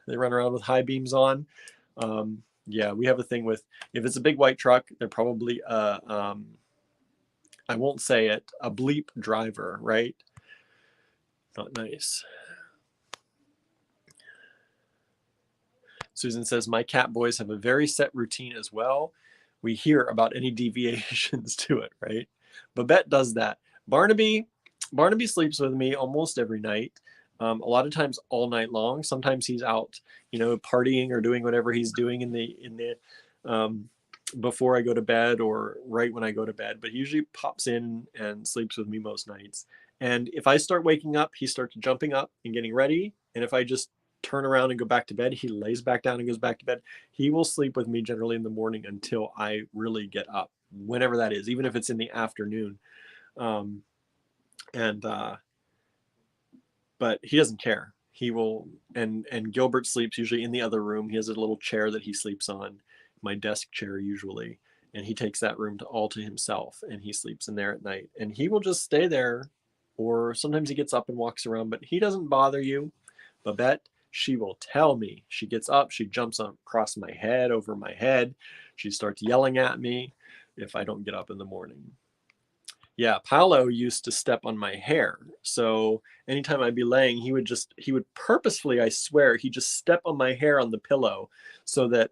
They run around with high beams on. Yeah, we have a thing with, if it's a big white truck, they're probably I won't say it, a bleep driver, right? Not nice. Susan says, my cat boys have a very set routine as well. We hear about any deviations to it, right? Babette does that. Barnaby sleeps with me almost every night. A lot of times all night long. Sometimes he's out, partying or doing whatever he's doing in the before I go to bed or right when I go to bed. But he usually pops in and sleeps with me most nights. And if I start waking up, he starts jumping up and getting ready. And if I just turn around and go back to bed, he lays back down and goes back to bed. He will sleep with me generally in the morning until I really get up, whenever that is, even if it's in the afternoon. And but he doesn't care. He will, and Gilbert sleeps usually in the other room. He has a little chair that he sleeps on, my desk chair usually, and he takes that room all to himself, and he sleeps in there at night. And he will just stay there, or sometimes he gets up and walks around, but he doesn't bother you. Babette, she will tell me. She gets up, she jumps across my head, over my head. She starts yelling at me if I don't get up in the morning. Yeah, Paolo used to step on my hair. So anytime I'd be laying, he would purposefully, I swear, he'd just step on my hair on the pillow so that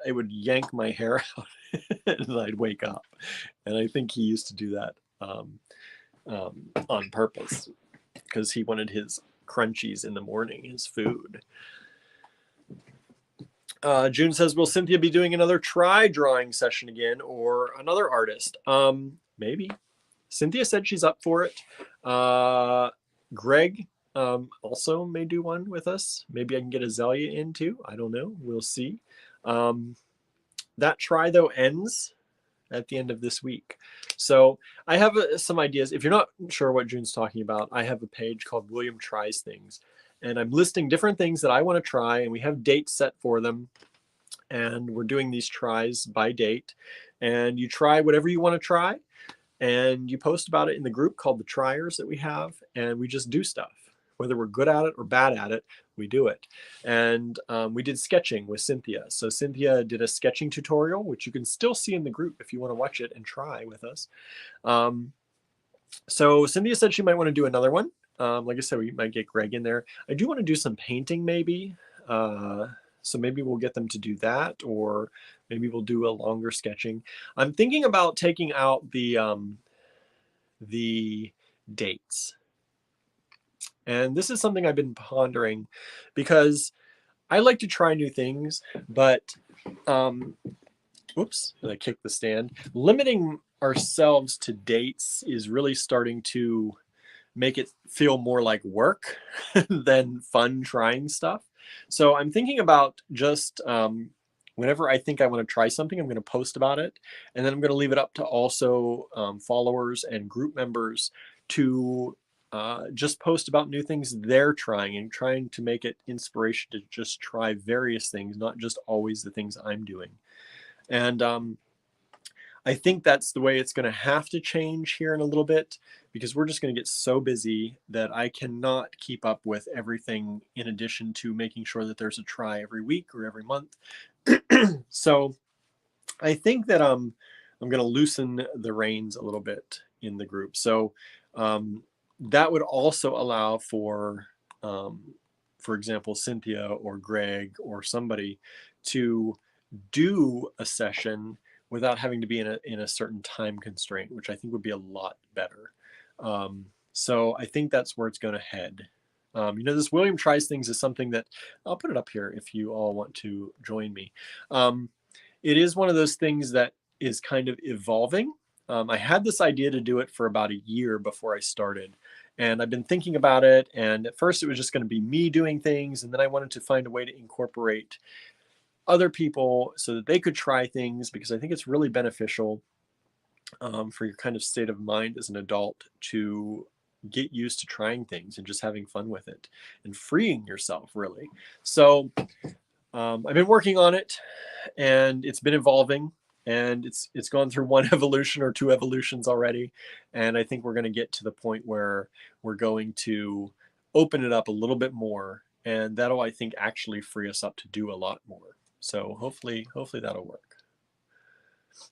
it would yank my hair out and I'd wake up. And I think he used to do that on purpose. because he wanted his crunchies in the morning, his food. June says, will Cynthia be doing another try drawing session again or another artist? Maybe. Cynthia said she's up for it. Greg also may do one with us. Maybe I can get Azalea in too. I don't know. We'll see. That try, though, ends at the end of this week. So I have some ideas. If you're not sure what June's talking about, I have a page called William Tries Things. And I'm listing different things that I want to try, and we have dates set for them. And we're doing these tries by date. And you try whatever you want to try, and you post about it in the group called the Triers that we have, and we just do stuff. Whether we're good at it or bad at it, we do it. And we did sketching with Cynthia. So Cynthia did a sketching tutorial, which you can still see in the group if you want to watch it and try with us. So Cynthia said she might want to do another one. Like I said, we might get Greg in there. I do want to do some painting maybe. So maybe we'll get them to do that, or maybe we'll do a longer sketching. I'm thinking about taking out the dates. And this is something I've been pondering because I like to try new things, but oops, I kicked the stand. Limiting ourselves to dates is really starting to make it feel more like work than fun trying stuff. So I'm thinking about just whenever I think I want to try something, I'm going to post about it. And then I'm going to leave it up to also followers and group members to just post about new things they're trying, and trying to make it inspiration to just try various things, not just always the things I'm doing. And I think that's the way it's going to have to change here in a little bit, because we're just going to get so busy that I cannot keep up with everything, in addition to making sure that there's a try every week or every month. So I think that I'm going to loosen the reins a little bit in the group. So that would also allow for example, Cynthia or Greg or somebody to do a session without having to be in a certain time constraint, which I think would be a lot better. So I think that's where it's going to head. This William Tries Things is something that I'll put it up here if you all want to join me. It is one of those things that is kind of evolving. I had this idea to do it for about a year before I started, and I've been thinking about it. And at first it was just going to be me doing things, and then I wanted to find a way to incorporate other people so that they could try things, because I think it's really beneficial for your kind of state of mind as an adult to get used to trying things and just having fun with it and freeing yourself, really. So I've been working on it, and it's been evolving, and it's gone through one evolution or two evolutions already. And I think we're going to get to the point where we're going to open it up a little bit more, and that'll, I think, actually free us up to do a lot more. So hopefully that'll work.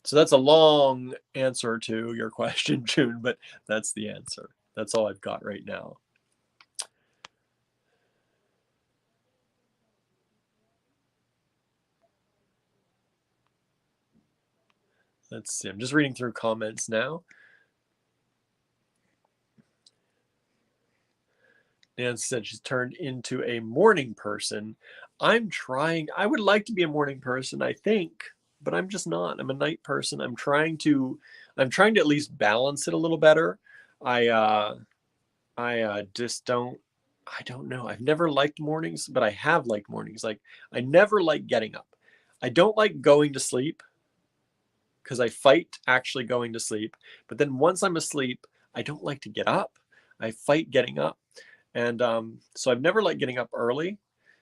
So that's a long answer to your question, June, but that's the answer. That's all I've got right now. Let's see. I'm just reading through comments now. Nancy said she's turned into a morning person. I'm trying. I would like to be a morning person, I think, but I'm just not. I'm a night person. I'm trying to at least balance it a little better. I just don't. I don't know. I've never liked mornings, but I have liked mornings. Like, I never like getting up. I don't like going to sleep, because I fight actually going to sleep. But then once I'm asleep, I don't like to get up. I fight getting up. And so I've never liked getting up early,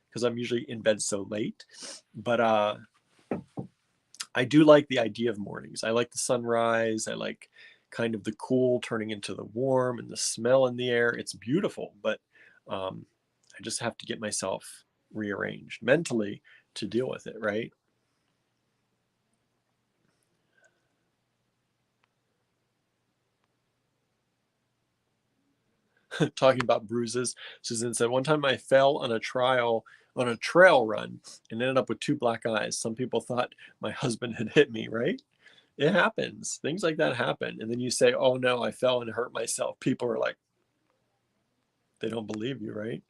because I'm usually in bed so late. But I do like the idea of mornings. I like the sunrise. I like kind of the cool turning into the warm and the smell in the air. It's beautiful, but I just have to get myself rearranged mentally to deal with it, right? Talking about bruises, Susan said, one time I fell on a trail run and ended up with 2 black eyes. Some people thought my husband had hit me, right? It happens. Things like that happen. And then you say, oh no, I fell and hurt myself. People are like, They don't believe you, right?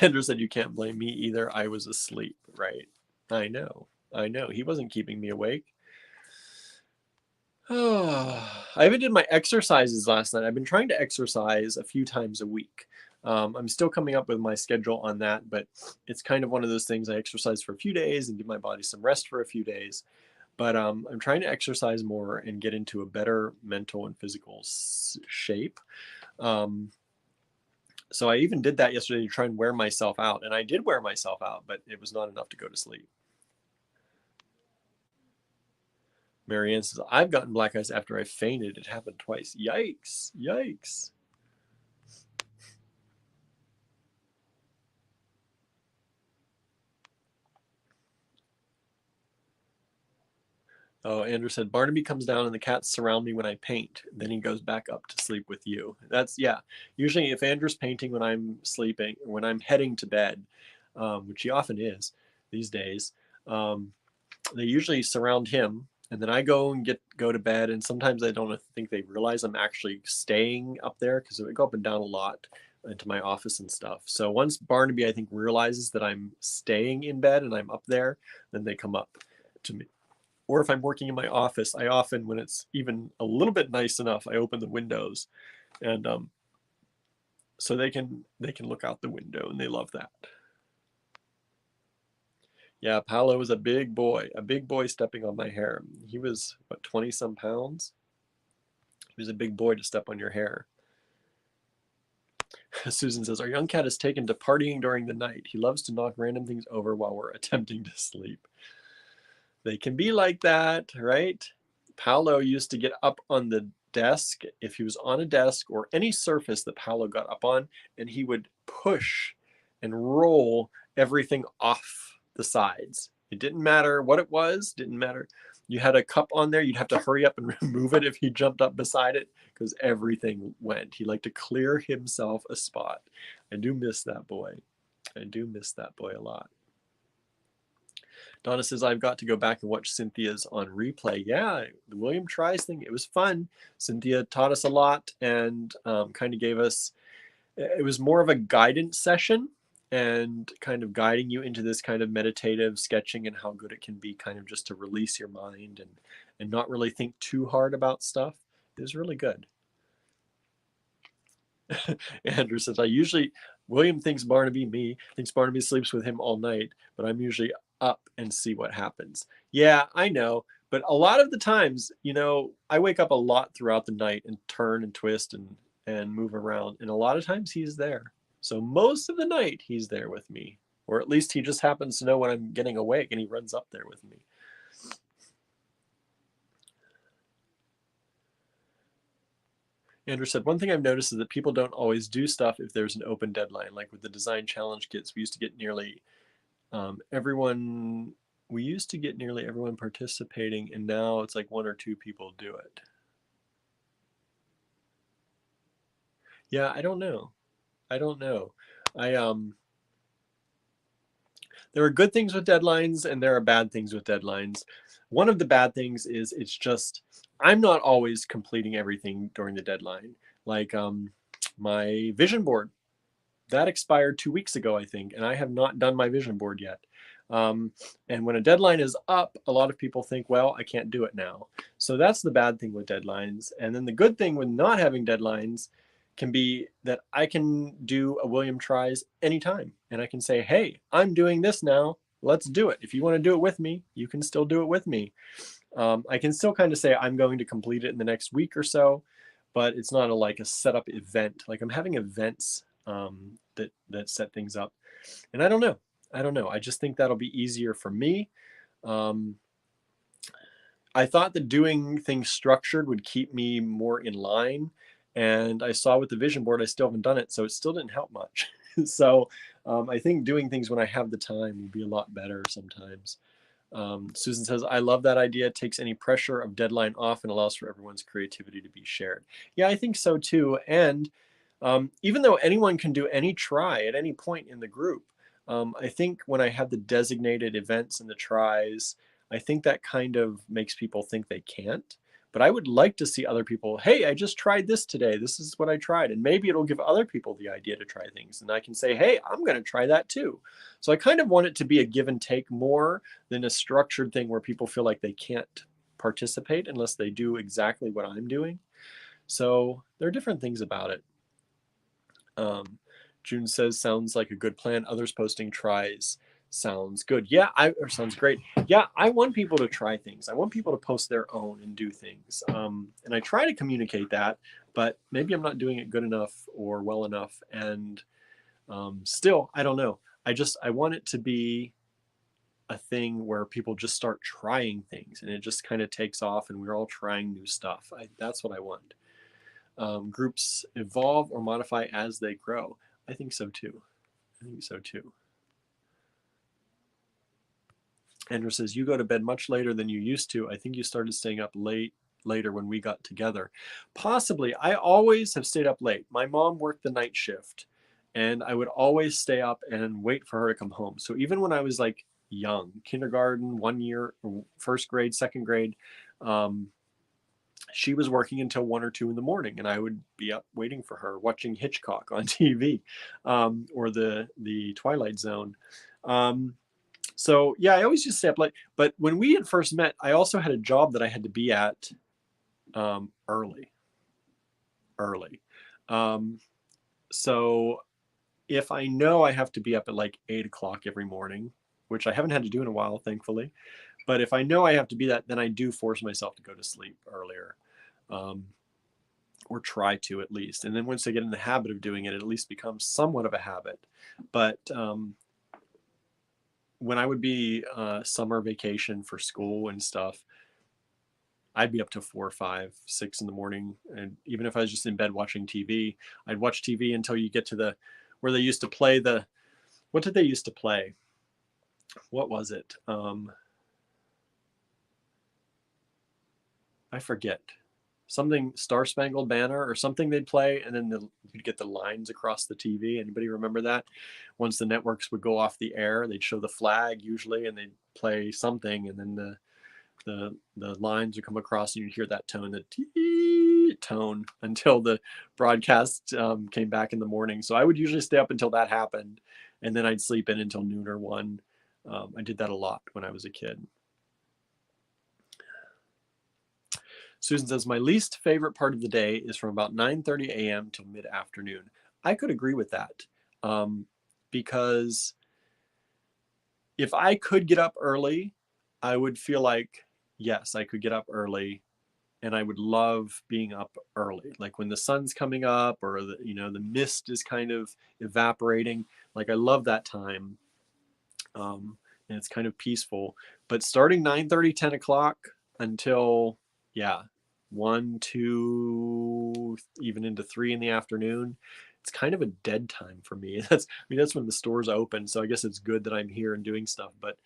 Andrew said, you can't blame me either. I was asleep, right? I know. He wasn't keeping me awake. Oh, I even did my exercises last night. I've been trying to exercise a few times a week. I'm still coming up with my schedule on that, but it's kind of one of those things. I exercise for a few days and give my body some rest for a few days. But I'm trying to exercise more and get into a better mental and physical shape. So I even did that yesterday to try and wear myself out. And I did wear myself out, but it was not enough to go to sleep. Marianne says, I've gotten black eyes after I fainted. It happened twice. Yikes. Yikes. Oh, Andrew said, Barnaby comes down and the cats surround me when I paint. Then he goes back up to sleep with you. That's, yeah. Usually if Andrew's painting when I'm sleeping, when I'm heading to bed, which he often is these days, they usually surround him. And then I go and go to bed. And sometimes I don't think they realize I'm actually staying up there because I go up and down a lot into my office and stuff. So once Barnaby, I think, realizes that I'm staying in bed and I'm up there, then they come up to me. Or if I'm working in my office, I often, when it's even a little bit nice enough, I open the windows, and so they can look out the window, and they love that. Yeah, Paolo was a big boy stepping on my hair. He was, what, 20 some pounds? He was a big boy to step on your hair. Susan says, our young cat is taken to partying during the night. He loves to knock random things over while we're attempting to sleep. They can be like that, right? Paolo used to get up on the desk if he was on a desk or any surface that Paolo got up on, and he would push and roll everything off the sides. It didn't matter what it was, didn't matter. You had a cup on there, you'd have to hurry up and remove it if he jumped up beside it because everything went. He liked to clear himself a spot. I do miss that boy. I do miss that boy a lot. Donna says, I've got to go back and watch Cynthia's on replay. Yeah, the William Tries thing, it was fun. Cynthia taught us a lot and kind of gave us, it was more of a guidance session and kind of guiding you into this kind of meditative sketching and how good it can be kind of just to release your mind and not really think too hard about stuff. It was really good. Andrew says, William thinks Barnaby sleeps with him all night, but I'm usually up and see what happens. Yeah, I know. But a lot of the times, I wake up a lot throughout the night and turn and twist and move around. And a lot of times he's there. So most of the night he's there with me. Or at least he just happens to know when I'm getting awake and he runs up there with me. Andrew said, one thing I've noticed is that people don't always do stuff if there's an open deadline. Like with the design challenge kits, we used to get nearly everyone participating, and now it's like one or two people do it. Yeah, I don't know. There are good things with deadlines and there are bad things with deadlines. One of the bad things is it's just I'm not always completing everything during the deadline. Like my vision board that expired 2 weeks ago, I think, and I have not done my vision board yet. And when a deadline is up, a lot of people think, well, I can't do it now. So that's the bad thing with deadlines. And then the good thing with not having deadlines can be that I can do a William Tries anytime. And I can say, hey, I'm doing this now. Let's do it. If you want to do it with me, you can still do it with me. I can still kind of say I'm going to complete it in the next week or so, but it's not like a setup event. Like I'm having events that set things up. And I don't know. I just think that'll be easier for me. I thought that doing things structured would keep me more in line. And I saw with the vision board, I still haven't done it. So it still didn't help much. So I think doing things when I have the time will be a lot better sometimes. Susan says, I love that idea. It takes any pressure of deadline off and allows for everyone's creativity to be shared. Yeah, I think so too. And even though anyone can do any try at any point in the group, I think when I have the designated events and the tries, I think that kind of makes people think they can't. But I would like to see other people, hey, I just tried this today. This is what I tried. And maybe it'll give other people the idea to try things. And I can say, hey, I'm going to try that too. So I kind of want it to be a give and take more than a structured thing where people feel like they can't participate unless they do exactly what I'm doing. So there are different things about it. June says, sounds like a good plan. Others posting tries. Sounds good. Yeah, or sounds great. Yeah, I want people to try things. I want people to post their own and do things. And I try to communicate that, but maybe I'm not doing it good enough or well enough. And still, I don't know. I want it to be a thing where people just start trying things and it just kind of takes off and we're all trying new stuff. That's what I want. Groups evolve or modify as they grow. I think so too. Andrew says, you go to bed much later than you used to. I think you started staying up later when we got together. Possibly. I always have stayed up late. My mom worked the night shift and I would always stay up and wait for her to come home. So even when I was like young, kindergarten, 1 year, first grade, second grade, she was working until 1 or 2 in the morning and I would be up waiting for her, watching Hitchcock on TV, or the Twilight Zone. So yeah, I always just stay up late. But when we had first met, I also had a job that I had to be at early. So if I know I have to be up at like 8 o'clock every morning, which I haven't had to do in a while, thankfully, but if I know I have to be that, then I do force myself to go to sleep earlier, or try to at least. And then once I get in the habit of doing it, it at least becomes somewhat of a habit. But when I would be summer vacation for school and stuff, I'd be up to 4, 5, 6 in the morning. And even if I was just in bed watching TV, I'd watch TV until you get to where they used to play what did they used to play? What was it? I forget. Something Star Spangled Banner or something they'd play, and then you'd get the lines across the TV. Anybody remember that? Once the networks would go off the air, they'd show the flag usually, and they'd play something, and then the lines would come across, and you'd hear that tone, the tee tone, until the broadcast came back in the morning. So I would usually stay up until that happened, and then I'd sleep in until noon or 1. I did that a lot when I was a kid. Susan says, my least favorite part of the day is from about 9:30 a.m. till mid-afternoon. I could agree with that, because if I could get up early, I would feel like, yes, I could get up early and I would love being up early. Like when the sun's coming up or the mist is kind of evaporating. Like I love that time. And it's kind of peaceful. But starting 9:30, 10 o'clock until 1, 2, even into 3 in the afternoon, it's kind of a dead time for me. That's when the stores open. So I guess it's good that I'm here and doing stuff, but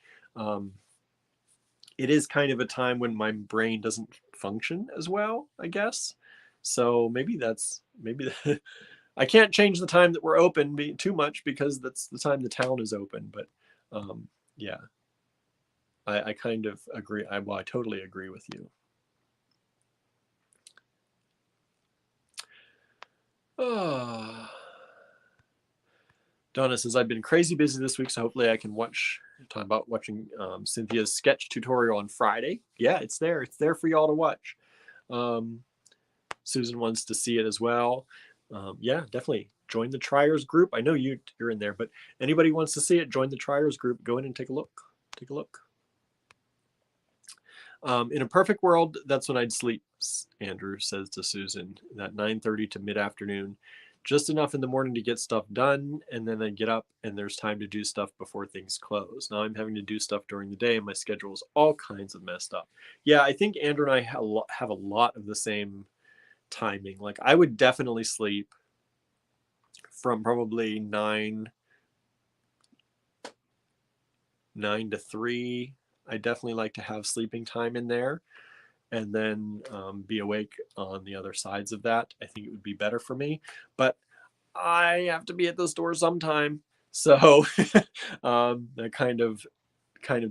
it is kind of a time when my brain doesn't function as well, I guess. So maybe I can't change the time that we're open too much because that's the time the town is open. But yeah, I kind of agree. I totally agree with you. Donna says, I've been crazy busy this week, so hopefully I can talk about watching Cynthia's sketch tutorial on Friday. Yeah, it's there. It's there for y'all to watch. Susan wants to see it as well. Yeah, definitely join the Triers group. I know you're in there, but anybody wants to see it, join the Triers group. Go in and take a look. In a perfect world, that's when I'd sleep, Andrew says to Susan, that 9:30 to mid-afternoon. Just enough in the morning to get stuff done, and then I get up and there's time to do stuff before things close. Now I'm having to do stuff during the day and my schedule is all kinds of messed up. Yeah, I think Andrew and I have a lot of the same timing. Like I would definitely sleep from probably 9 to 3. I definitely like to have sleeping time in there and then be awake on the other sides of that. I think it would be better for me, but I have to be at the store sometime. So that kind of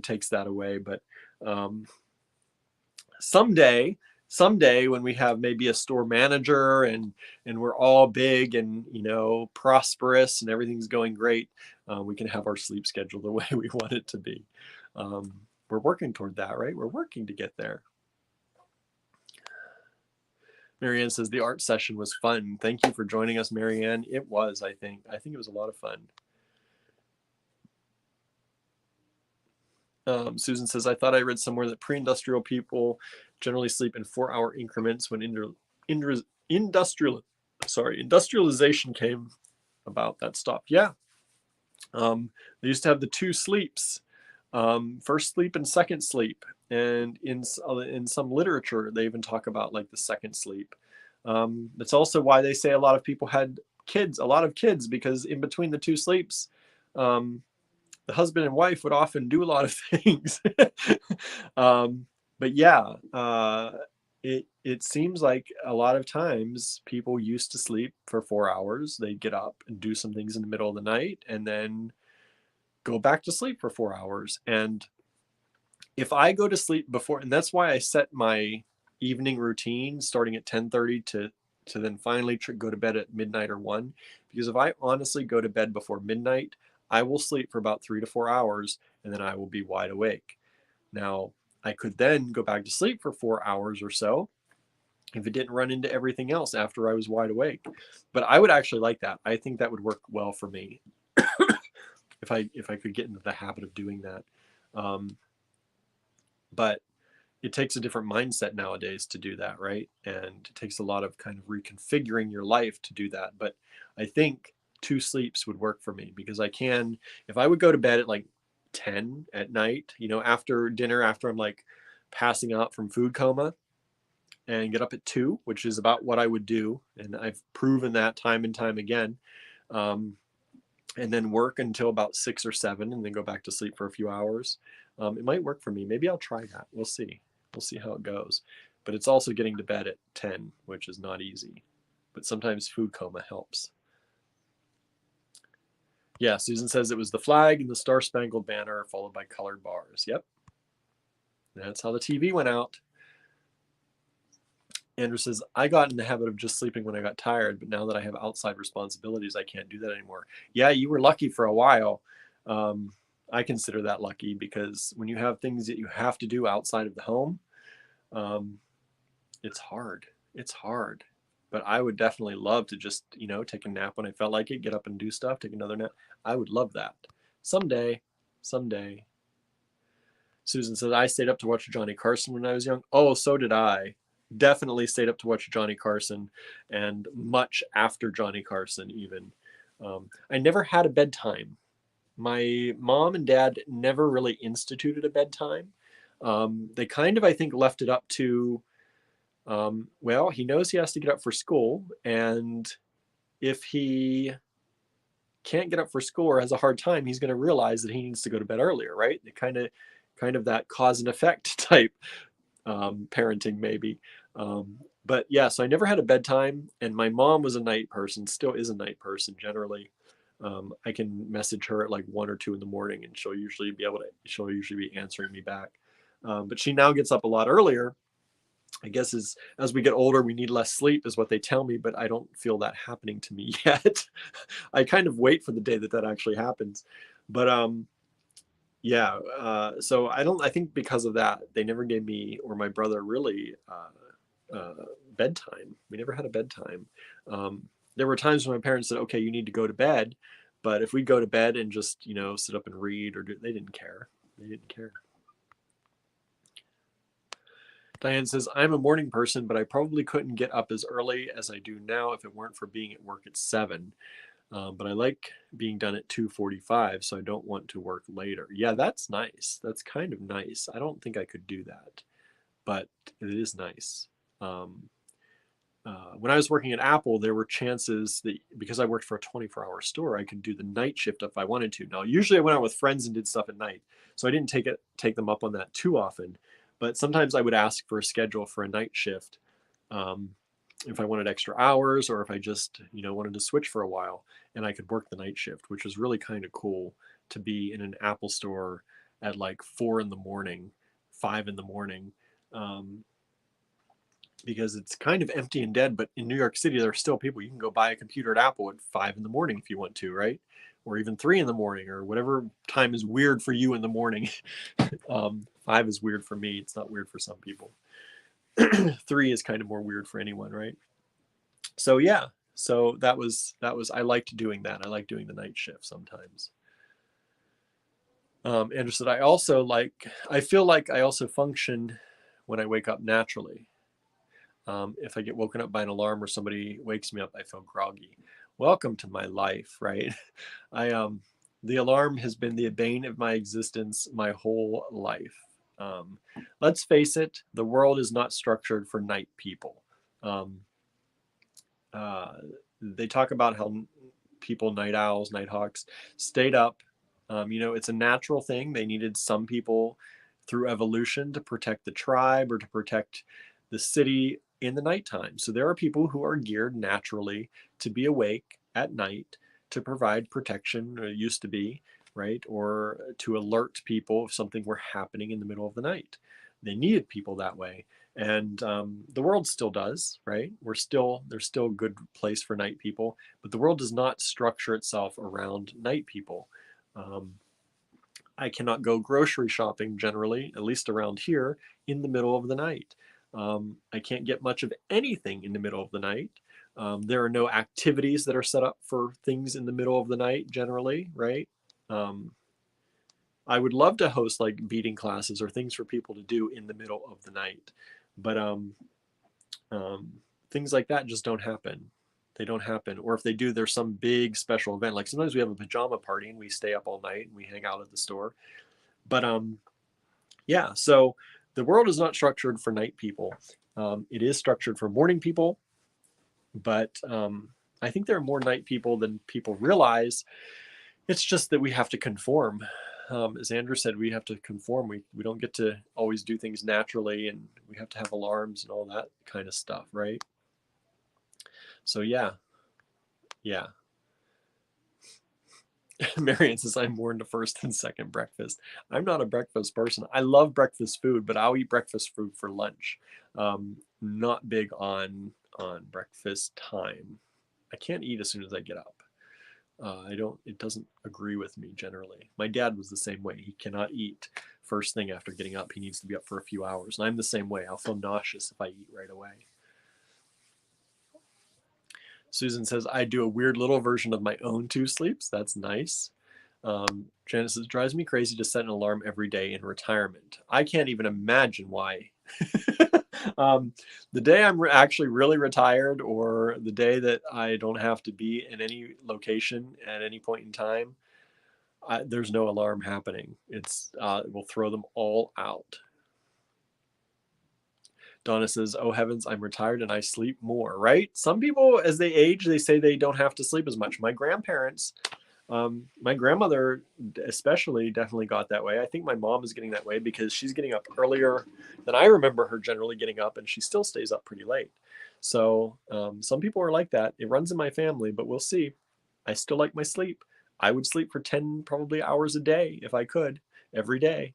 takes that away. But someday someday when we have maybe a store manager and we're all big and, you know, prosperous and everything's going great, we can have our sleep schedule the way we want it to be. We're working toward that, right? We're working to get there. Marianne says the art session was fun. Thank you for joining us, Marianne. It was, I think it was a lot of fun. Susan says, I thought I read somewhere that pre-industrial people generally sleep in 4-hour increments. When industrialization came about, that stopped. Yeah. They used to have the 2 sleeps, first sleep and second sleep. And in some literature, they even talk about like the second sleep. That's also why they say a lot of people had a lot of kids, because in between the 2 sleeps, the husband and wife would often do a lot of things. But yeah, it seems like a lot of times people used to sleep for 4 hours. They'd get up and do some things in the middle of the night and then go back to sleep for 4 hours. And if I go to sleep before, and that's why I set my evening routine starting at 10:30 to then finally go to bed at midnight or 1, because if I honestly go to bed before midnight, I will sleep for about 3 to 4 hours and then I will be wide awake. Now, I could then go back to sleep for 4 hours or so if it didn't run into everything else after I was wide awake. But I would actually like that. I think that would work well for me if I could get into the habit of doing that. But it takes a different mindset nowadays to do that, right? And it takes a lot of kind of reconfiguring your life to do that. But I think 2 sleeps would work for me, because if I would go to bed at like 10 at night, you know, after dinner, after I'm like passing out from food coma, and get up at 2, which is about what I would do. And I've proven that time and time again. And then work until about 6 or 7 and then go back to sleep for a few hours. It might work for me. Maybe I'll try that. We'll see. We'll see how it goes. But it's also getting to bed at 10, which is not easy. But sometimes food coma helps. Yeah, Susan says it was the flag and the Star-Spangled Banner followed by colored bars. Yep. That's how the TV went out. Andrew says, I got in the habit of just sleeping when I got tired, but now that I have outside responsibilities, I can't do that anymore. Yeah, you were lucky for a while. I consider that lucky, because when you have things that you have to do outside of the home, it's hard. It's hard. But I would definitely love to just, you know, take a nap when I felt like it, get up and do stuff, take another nap. I would love that. Someday. Susan says, I stayed up to watch Johnny Carson when I was young. Oh, so did I. Definitely stayed up to watch Johnny Carson, and much after Johnny Carson even. I never had a bedtime. My mom and dad never really instituted a bedtime. They kind of, I think, left it up to, well, he knows he has to get up for school, and if he can't get up for school or has a hard time, he's going to realize that he needs to go to bed earlier, right? It kind of that cause and effect type parenting, maybe. But yeah, so I never had a bedtime, and my mom was a night person, still is a night person generally. I can message her at like 1 or 2 in the morning, and she'll usually be answering me back. But she now gets up a lot earlier. I guess as we get older, we need less sleep, is what they tell me, but I don't feel that happening to me yet. I kind of wait for the day that actually happens. But yeah, so I think because of that, they never gave me or my brother really bedtime. We never had a bedtime. There were times when my parents said, okay, you need to go to bed. But if we go to bed and just, you know, sit up and read they didn't care. They didn't care. Diane says, I'm a morning person, but I probably couldn't get up as early as I do now if it weren't for being at work at 7. But I like being done at 2:45, so I don't want to work later. Yeah, that's nice. That's kind of nice. I don't think I could do that, but it is nice. When I was working at Apple, there were chances that because I worked for a 24-hour store, I could do the night shift if I wanted to. Now, usually I went out with friends and did stuff at night, so I didn't take them up on that too often. But sometimes I would ask for a schedule for a night shift if I wanted extra hours, or if I just, you know, wanted to switch for a while, and I could work the night shift, which was really kind of cool to be in an Apple store at like 4 in the morning, 5 in the morning. because it's kind of empty and dead. But in New York City, there are still people. You can go buy a computer at Apple at 5 in the morning if you want to, right? Or even 3 in the morning, or whatever time is weird for you in the morning. 5 is weird for me. It's not weird for some people. 3 is kind of more weird for anyone, right? So yeah, so that was I liked doing that. I like doing the night shift sometimes. Andrew said, I feel like I also function when I wake up naturally. If I get woken up by an alarm or somebody wakes me up, I feel groggy. Welcome to my life, right? The alarm has been the bane of my existence my whole life. Let's face it, the world is not structured for night people. They talk about how people, night owls, night hawks, stayed up. It's a natural thing. They needed some people through evolution to protect the tribe or to protect the city in the nighttime. So there are people who are geared naturally to be awake at night to provide protection, or used to be, right? Or to alert people if something were happening in the middle of the night. They needed people that way. And the world still does, right? There's still a good place for night people, but the world does not structure itself around night people. I cannot go grocery shopping generally, at least around here, in the middle of the night. I can't get much of anything in the middle of the night. There are no activities that are set up for things in the middle of the night generally, right? I would love to host like beading classes or things for people to do in the middle of the night, but things like that just don't happen. They don't happen. Or if they do, there's some big special event. Like sometimes we have a pajama party and we stay up all night and we hang out at the store. But yeah, so the world is not structured for night people. It is structured for morning people, but I think there are more night people than people realize. It's just that we have to conform. As Andrew said, we have to conform. We don't get to always do things naturally, and we have to have alarms and all that kind of stuff, right? So yeah. Marian says, I'm more into first and second breakfast. I'm not a breakfast person. I love breakfast food, but I'll eat breakfast food for lunch. Not big on breakfast time. I can't eat as soon as I get up. It doesn't agree with me generally. My dad was the same way. He cannot eat first thing after getting up. He needs to be up for a few hours. And I'm the same way. I'll feel nauseous if I eat right away. Susan says, I do a weird little version of my own 2 sleeps. That's nice. Janice says, drives me crazy to set an alarm every day in retirement. I can't even imagine why. The day I'm actually really retired, or the day that I don't have to be in any location at any point in time, there's no alarm happening. We'll throw them all out. Donna says, oh heavens, I'm retired and I sleep more, right? Some people, as they age, they say they don't have to sleep as much. My grandparents, my grandmother especially, definitely got that way. I think my mom is getting that way because she's getting up earlier than I remember her generally getting up, and she still stays up pretty late. So some people are like that. It runs in my family, but we'll see. I still like my sleep. I would sleep for 10 probably hours a day if I could, every day.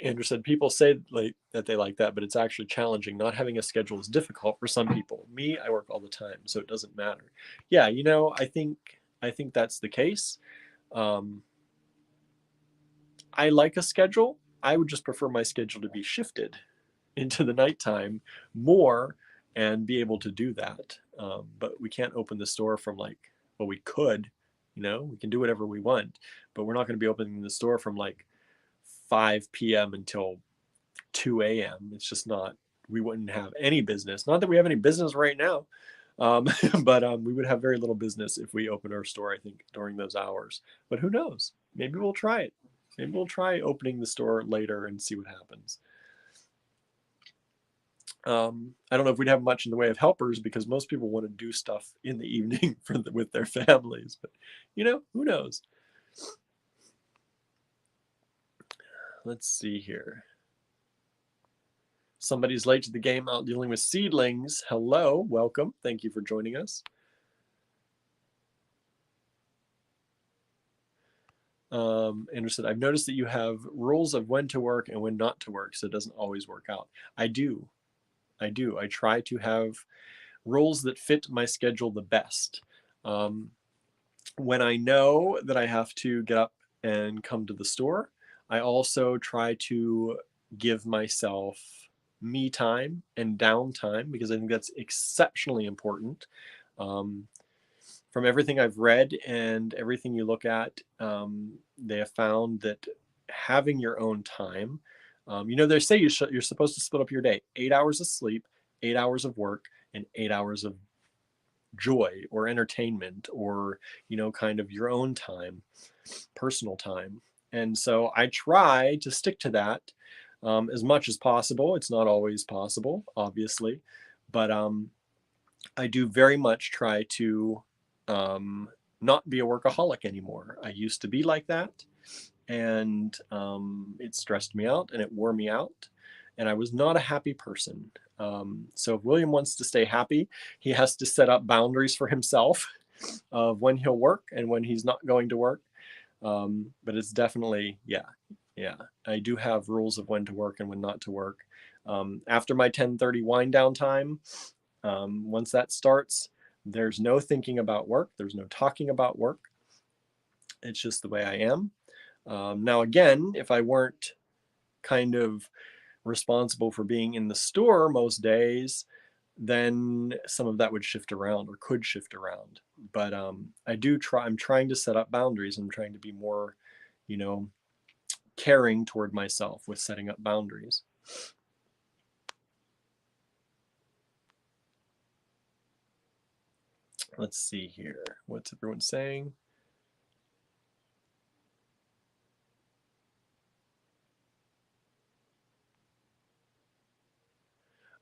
Andrew said, people say that they like that, but it's actually challenging. Not having a schedule is difficult for some people. Me, I work all the time, so it doesn't matter. Yeah, I think that's the case. I like a schedule. I would just prefer my schedule to be shifted into the nighttime more and be able to do that. But we can't open the store from well, we could, we can do whatever we want, but we're not going to be opening the store from 5 p.m. until 2 a.m. It's just not, we wouldn't have any business. Not that we have any business right now, but we would have very little business if we opened our store, I think, during those hours. But who knows? Maybe we'll try it. Maybe we'll try opening the store later and see what happens. I don't know if we'd have much in the way of helpers because most people want to do stuff in the evening with their families. But, who knows? Let's see here. Somebody's late to the game out dealing with seedlings. Hello, welcome. Thank you for joining us. Andrew said, I've noticed that you have rules of when to work and when not to work, so it doesn't always work out. I do. I try to have rules that fit my schedule the best. When I know that I have to get up and come to the store, I also try to give myself me time and downtime because I think that's exceptionally important. From everything I've read and everything you look at, they have found that having your own time, they say you're supposed to split up your day: 8 hours of sleep, 8 hours of work, and 8 hours of joy or entertainment, or kind of your own time, personal time. And so I try to stick to that as much as possible. It's not always possible, obviously, but I do very much try to not be a workaholic anymore. I used to be like that, and it stressed me out and it wore me out, and I was not a happy person. So if William wants to stay happy, he has to set up boundaries for himself of when he'll work and when he's not going to work. But it's definitely, yeah, I do have rules of when to work and when not to work. After my 10:30 wind down time, once that starts, there's no thinking about work. There's no talking about work. It's just the way I am. Now, again, if I weren't kind of responsible for being in the store most days, then some of that would shift around or could shift around. But I'm trying to set up boundaries. I'm trying to be more, caring toward myself with setting up boundaries. Let's see here. What's everyone saying?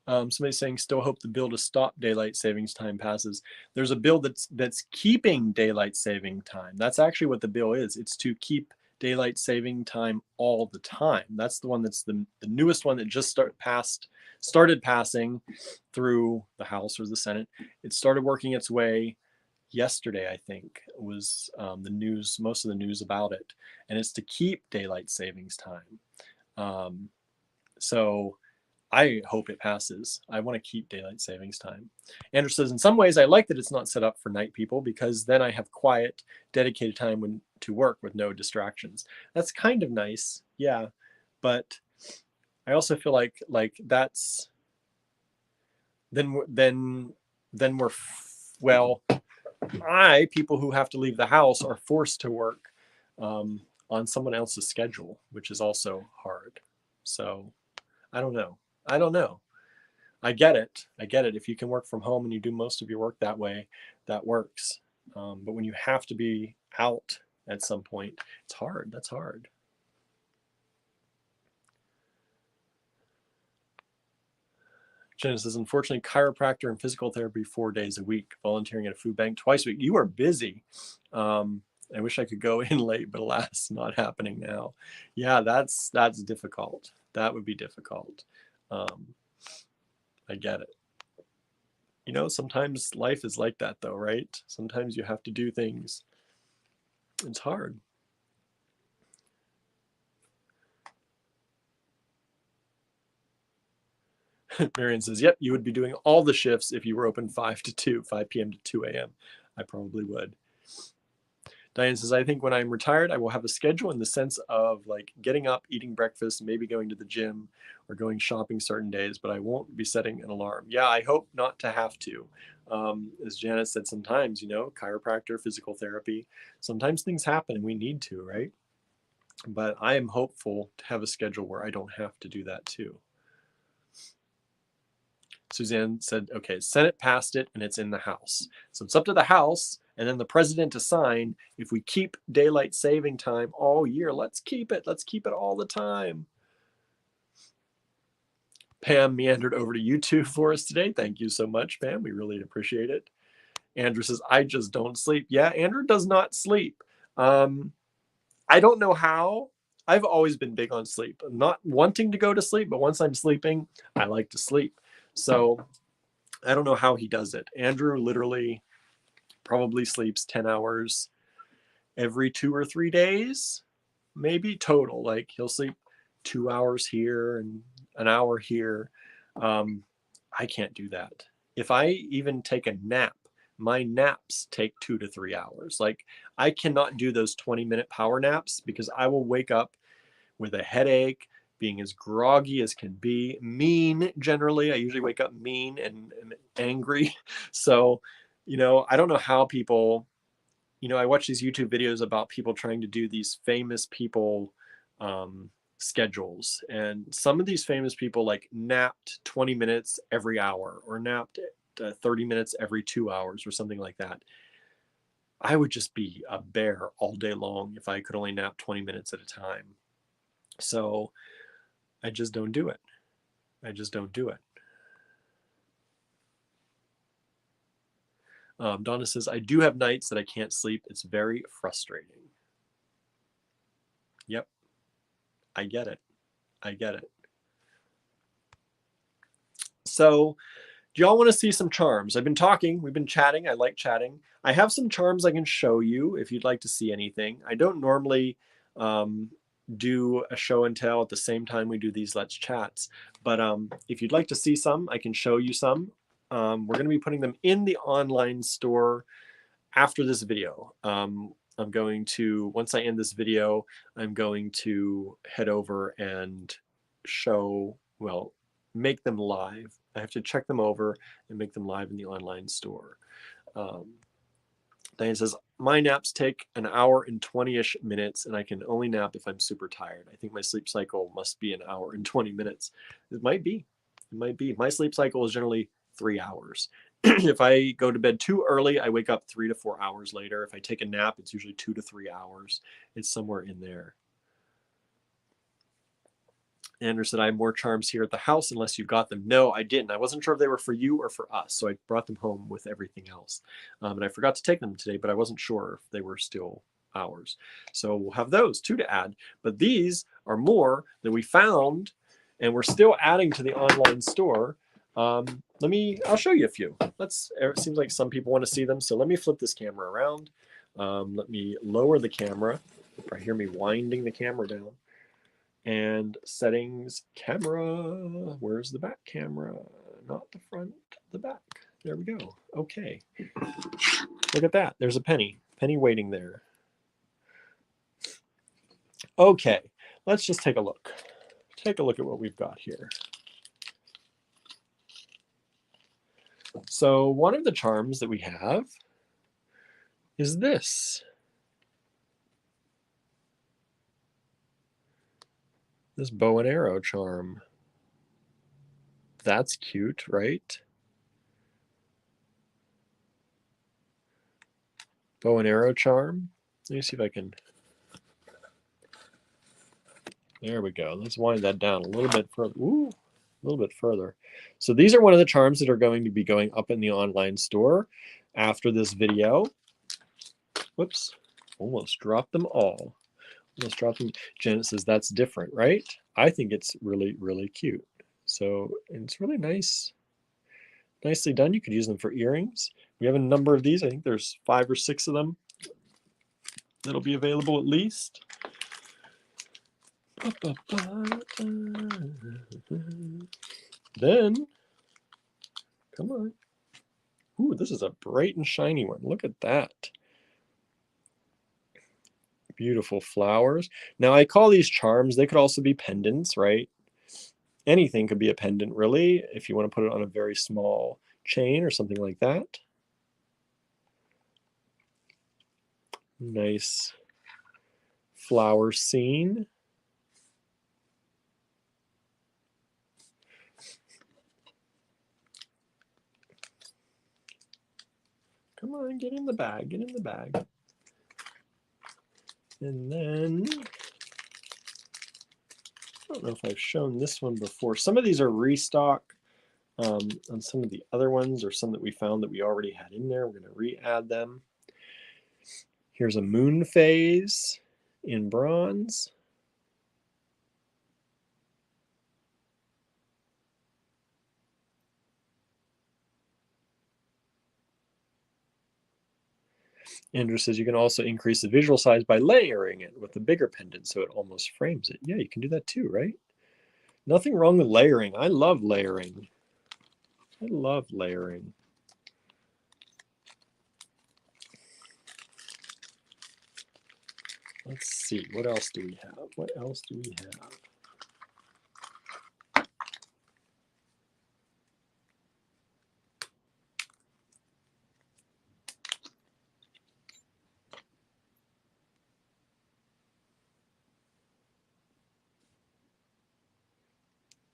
Somebody's saying, still hope the bill to stop daylight savings time passes. There's a bill that's keeping daylight saving time. That's actually what the bill is. It's to keep daylight saving time all the time. That's the one that's the newest one that just started passing through the House or the Senate. It started working its way yesterday, I think, was the news, most of the news about it. And it's to keep daylight savings time. So I hope it passes. I want to keep daylight savings time. Andrew says, in some ways, I like that it's not set up for night people, because then I have quiet, dedicated time to work with no distractions. That's kind of nice, yeah. But I also feel like that's then we're people who have to leave the house are forced to work on someone else's schedule, which is also hard. So I don't know. I get it. If you can work from home and you do most of your work that way, that works. But when you have to be out at some point, it's hard. That's hard. Jenna says, unfortunately, chiropractor and physical therapy 4 days a week, volunteering at a food bank twice a week. You are busy. I wish I could go in late, but alas, not happening now. Yeah, that's difficult. That would be difficult. I get it. Sometimes life is like that, though, right? Sometimes you have to do things. It's hard. Marion says, yep, you would be doing all the shifts if you were open 5 p.m. to 2 a.m. I probably would. Diane says, I think when I'm retired, I will have a schedule in the sense of like getting up, eating breakfast, maybe going to the gym or going shopping certain days, but I won't be setting an alarm. Yeah, I hope not to have to. As Janet said, sometimes, chiropractor, physical therapy, sometimes things happen and we need to, right? But I am hopeful to have a schedule where I don't have to do that too. Suzanne said, okay, Senate passed it and it's in the House. So it's up to the House and then the president to sign. If we keep daylight saving time all year, let's keep it. Let's keep it all the time. Pam meandered over to YouTube for us today. Thank you so much, Pam. We really appreciate it. Andrew says, I just don't sleep. Yeah, Andrew does not sleep. I don't know how. I've always been big on sleep. I'm not wanting to go to sleep, but once I'm sleeping, I like to sleep. So I don't know how he does it. Andrew literally probably sleeps 10 hours every 2 or 3 days, maybe total. Like he'll sleep 2 hours here and an hour here. I can't do that. If I even take a nap, my naps take 2 to 3 hours. Like I cannot do those 20-minute power naps because I will wake up with a headache, being as groggy as can be, mean generally. I usually wake up mean and angry. So, I don't know how people, I watch these YouTube videos about people trying to do these famous people schedules. And some of these famous people like napped 20 minutes every hour or napped 30 minutes every 2 hours or something like that. I would just be a bear all day long if I could only nap 20 minutes at a time. So I just don't do it. I just don't do it. Donna says, I do have nights that I can't sleep. It's very frustrating. Yep. I get it. I get it. So do y'all want to see some charms? I've been talking. We've been chatting. I like chatting. I have some charms I can show you if you'd like to see anything. I don't normally do a show and tell at the same time we do these Let's Chats. But if you'd like to see some, I can show you some. We're going to be putting them in the online store after this video. I'm going to, once I end this video, I'm going to head over and show, well, make them live. I have to check them over and make them live in the online store. Diane says, my naps take an hour and 20-ish minutes, and I can only nap if I'm super tired. I think my sleep cycle must be an hour and 20 minutes. It might be. It might be. My sleep cycle is generally 3 hours. If I go to bed too early, I wake up 3 to 4 hours later. If I take a nap, it's usually 2 to 3 hours. It's somewhere in there. Andrew said, I have more charms here at the house unless you got them. No, I didn't. I wasn't sure if they were for you or for us, so I brought them home with everything else. And I forgot to take them today, but I wasn't sure if they were still ours. So we'll have those too to add. But these are more that we found, and we're still adding to the online store. I'll show you a few. It seems like some people want to see them, so let me flip this camera around. Let me lower the camera. You probably hear me winding the camera down. And settings, camera, where's the back camera? Not the front, the back. There we go. Okay. Look at that. There's a penny waiting there. Okay, let's just take a look. Take a look at what we've got here. So one of the charms that we have is this. This bow and arrow charm. That's cute, right? Bow and arrow charm. Let me see if I can. There we go. Let's wind that down a little bit further. Ooh, a little bit further. So these are one of the charms that are going to be going up in the online store after this video. Whoops, almost dropped them all. Almost dropped them. Janet says, that's different, right? I think it's really, really cute. So it's really nice. Nicely done. You could use them for earrings. We have a number of these. I think there's 5 or 6 of them that'll be available at least. Then, come on. Ooh, this is a bright and shiny one. Look at that. Beautiful flowers. Now, I call these charms. They could also be pendants, right? Anything could be a pendant, really, if you want to put it on a very small chain or something like that. Nice flower scene. Come on, get in the bag, get in the bag. And then, I don't know if I've shown this one before. Some of these are restock on some of the other ones, or some that we found that we already had in there. We're going to re-add them. Here's a moon phase in bronze. Andrew says you can also increase the visual size by layering it with the bigger pendant so it almost frames it. Yeah, you can do that too, right? Nothing wrong with layering. I love layering. I love layering. Let's see, what else do we have? What else do we have?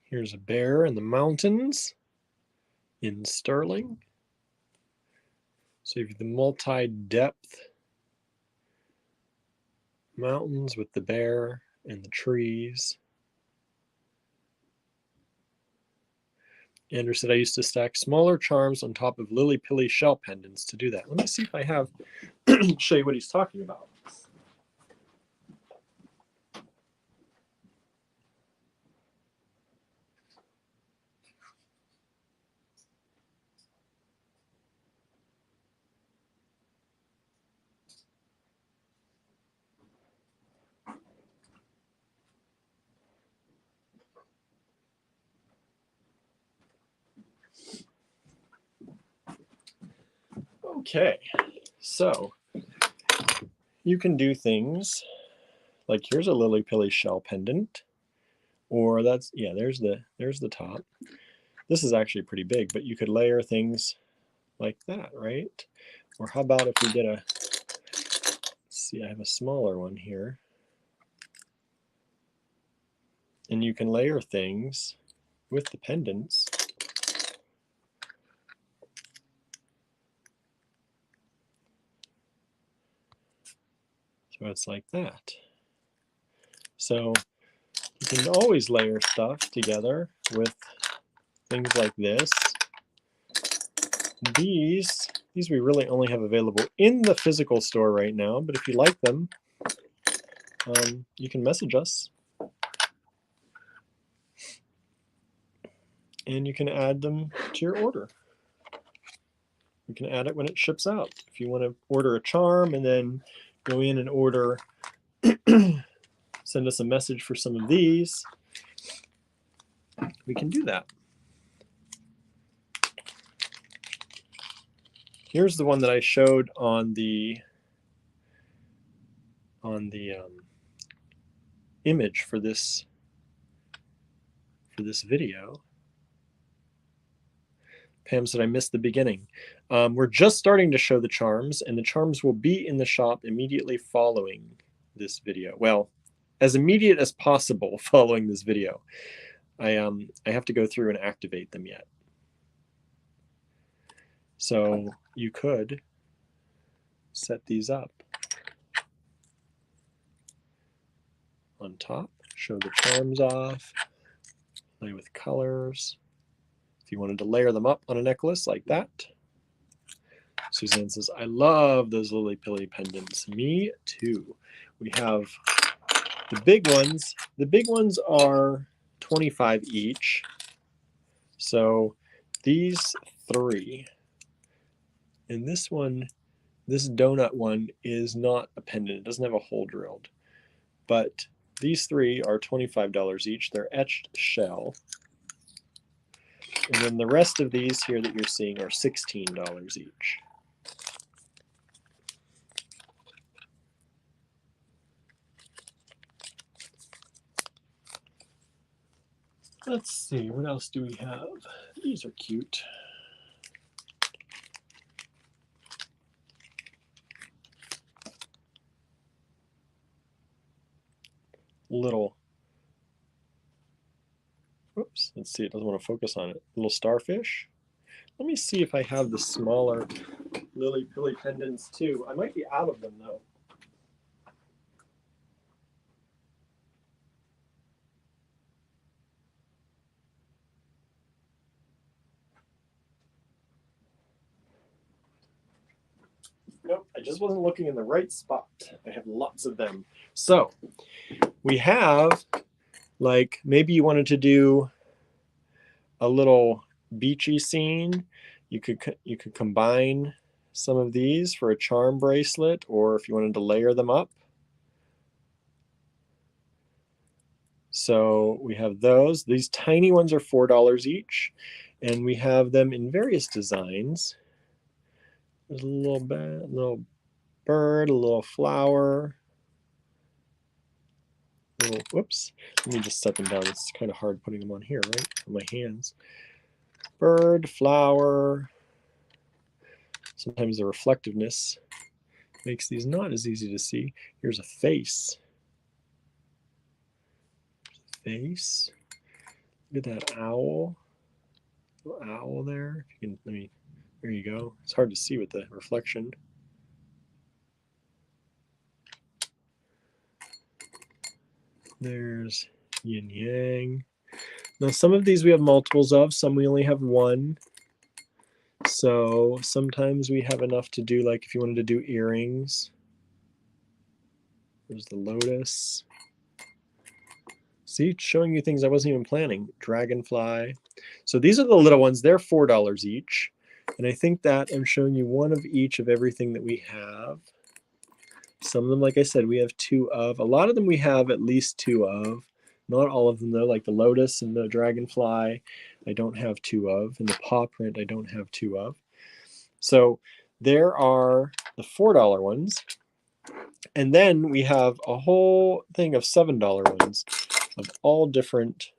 Here's a bear in the mountains in Sterling. So you have the multi-depth mountains with the bear and the trees. Andrew said I used to stack smaller charms on top of lily-pilly shell pendants to do that. Let me see if I have, show you what he's talking about. Okay, so you can do things like here's a lily-pilly shell pendant, or that's, yeah, there's the top. This is actually pretty big, but you could layer things like that, right? Or how about if we did a, let's see, I have a smaller one here. And you can layer things with the pendants. So it's like that. So you can always layer stuff together with things like this. These we really only have available in the physical store right now, but if you like them, you can message us. And you can add them to your order. You can add it when it ships out. If you want to order a charm and then go in and order, send us a message for some of these, we can do that. Here's the one that I showed on the image for this video. Pam said I missed the beginning. We're just starting to show the charms, and the charms will be in the shop immediately following this video. Well, as immediate as possible following this video. I have to go through and activate them yet. So you could set these up on top, show the charms off, play with colors. If you wanted to layer them up on a necklace like that. Suzanne says, I love those lily-pilly pendants. Me too. We have the big ones. The big ones are $25 each. So these three, and this one, this donut one is not a pendant. It doesn't have a hole drilled. But these three are $25 each. They're etched shell. And then the rest of these here that you're seeing are $16 each. Let's see, what else do we have? These are cute. Little, oops, let's see, it doesn't want to focus on it. Little starfish. Let me see if I have the smaller lily-pilly pendants too. I might be out of them though. Nope, I just wasn't looking in the right spot. I have lots of them. So we have, like, maybe you wanted to do a little beachy scene. You could combine some of these for a charm bracelet, or if you wanted to layer them up. So we have those. These tiny ones are $4 each, and we have them in various designs. There's a little bird, a little flower. Whoops, let me just set them down. It's kind of hard putting them on here, right? On my hands. Bird, flower. Sometimes the reflectiveness makes these not as easy to see. Here's a face. Face. Look at that owl. Little owl there. If you can, there you go. It's hard to see with the reflection. There's yin yang. Now some of these we have multiples of, some we only have one. So sometimes we have enough to do, like if you wanted to do earrings. There's the lotus. See, showing you things I wasn't even planning. Dragonfly. So these are the little ones. They're $4 each. And I think that I'm showing you one of each of everything that we have. Some of them, like I said, we have 2 of. A lot of them we have at least 2 of. Not all of them though, like the lotus and the dragonfly, I don't have 2 of. And the paw print, I don't have 2 of. So there are the $4 ones. And then we have a whole thing of $7 ones of all different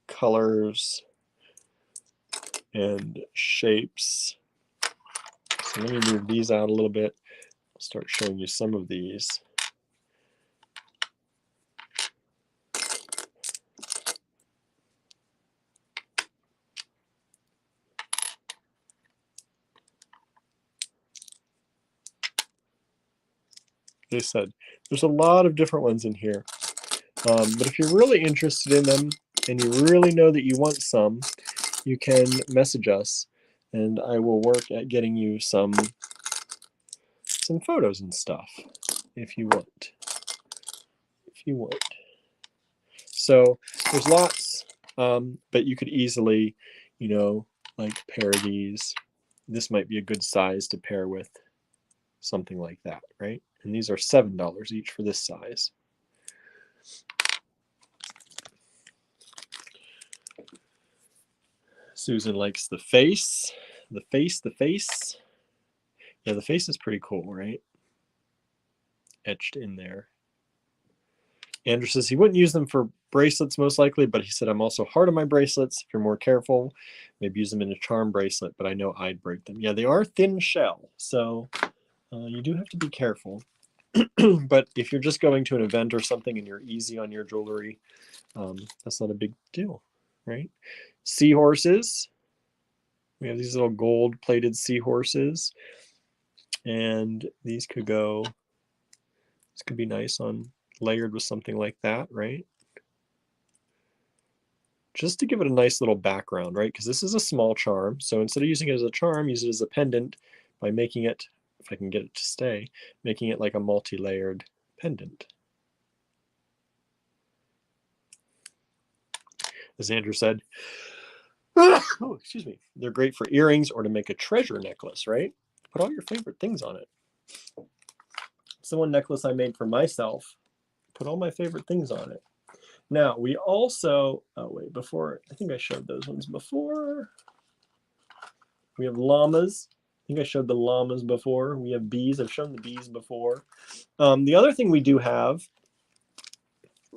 colors and shapes. So let me move these out a little bit. I'll start showing you some of these. As I said, there's a lot of different ones in here. But if you're really interested in them and you really know that you want some, you can message us and I will work at getting you some photos and stuff if you want. So there's lots, but you could easily, like pair these. This might be a good size to pair with something like that, right? And these are $7 each for this size. Susan likes the face. The face. Yeah, the face is pretty cool, right? Etched in there. Andrew says he wouldn't use them for bracelets most likely, but he said, I'm also hard on my bracelets. If you're more careful, maybe use them in a charm bracelet, but I know I'd break them. Yeah, they are thin shell, so you do have to be careful. But if you're just going to an event or something and you're easy on your jewelry, that's not a big deal, right? Seahorses. We have these little gold-plated seahorses, and these could go. This could be nice on layered with something like that, right? Just to give it a nice little background, right? Because this is a small charm. So instead of using it as a charm, use it as a pendant by making it, if I can get it to stay, making it like a multi-layered pendant. As Andrew said, oh, excuse me, they're great for earrings or to make a treasure necklace, right? Put all your favorite things on it. It's the one necklace I made for myself. Put all my favorite things on it. Now we also, oh wait, before, I think I showed those ones before. We have llamas. I think I showed the llamas before. We have bees. I've shown the bees before. The other thing we do have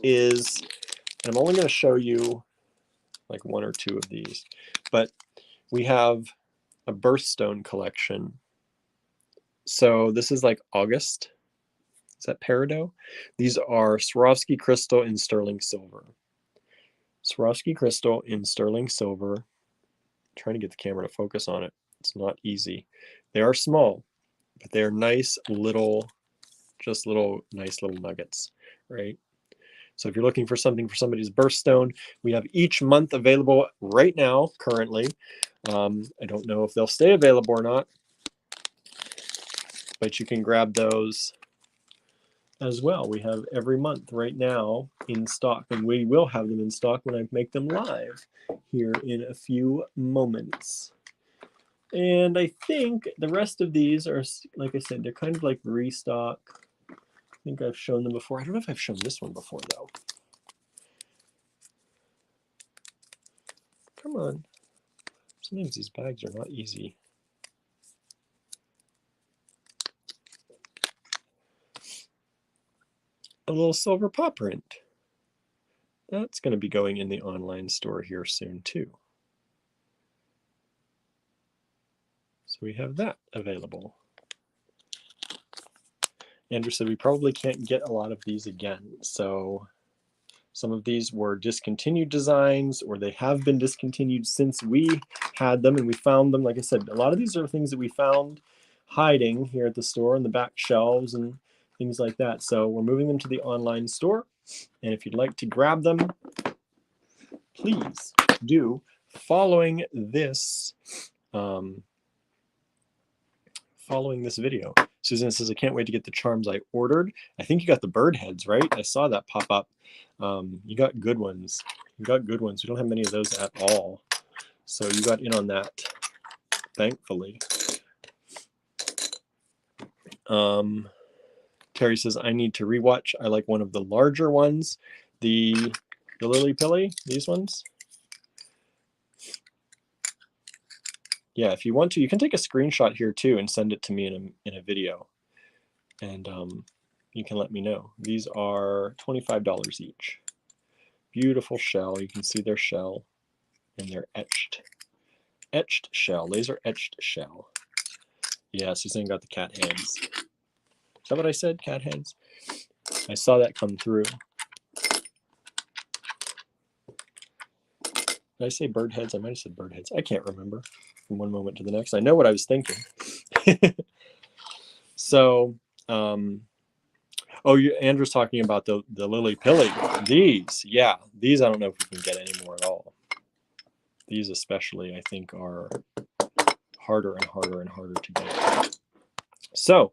is, and I'm only going to show you like 1 or 2 of these, but we have a birthstone collection. So this is like August. Is that peridot? These are Swarovski crystal in sterling silver. Swarovski crystal in sterling silver. I'm trying to get the camera to focus on it. It's not easy. They are small, but they are nice little, just little nice little nuggets, right? So if you're looking for something for somebody's birthstone, we have each month available right now, currently. I don't know if they'll stay available or not, but you can grab those as well. We have every month right now in stock, and we will have them in stock when I make them live here in a few moments. And I think the rest of these are, like I said, they're kind of like restock. I think I've shown them before. I don't know if I've shown this one before, though. Come on. Sometimes these bags are not easy. A little silver paw print. That's going to be going in the online store here soon, too. So we have that available. Andrew said we probably can't get a lot of these again. So some of these were discontinued designs, or they have been discontinued since we had them and we found them. Like I said, a lot of these are things that we found hiding here at the store in the back shelves and things like that. So we're moving them to the online store. And if you'd like to grab them, please do, following this video. Susan says, I can't wait to get the charms I ordered. I think you got the bird heads, right? I saw that pop up. You got good ones. You got good ones. We don't have many of those at all. So you got in on that, thankfully. Terry says, I need to rewatch. I like one of the larger ones. The Lily Pilly, these ones. Yeah, if you want to, you can take a screenshot here too and send it to me in a video. And you can let me know. These are $25 each. Beautiful shell. You can see their shell and their etched shell, laser etched shell. Yeah, Suzanne got the cat heads. Is that what I said? Cat heads? I saw that come through. Did I say bird heads? I might have said bird heads. I can't remember from one moment to the next. I know what I was thinking. So, Andrew's talking about the Lily Pilly. These, yeah, these I don't know if we can get anymore at all. These especially, I think, are harder and harder and harder to get. So,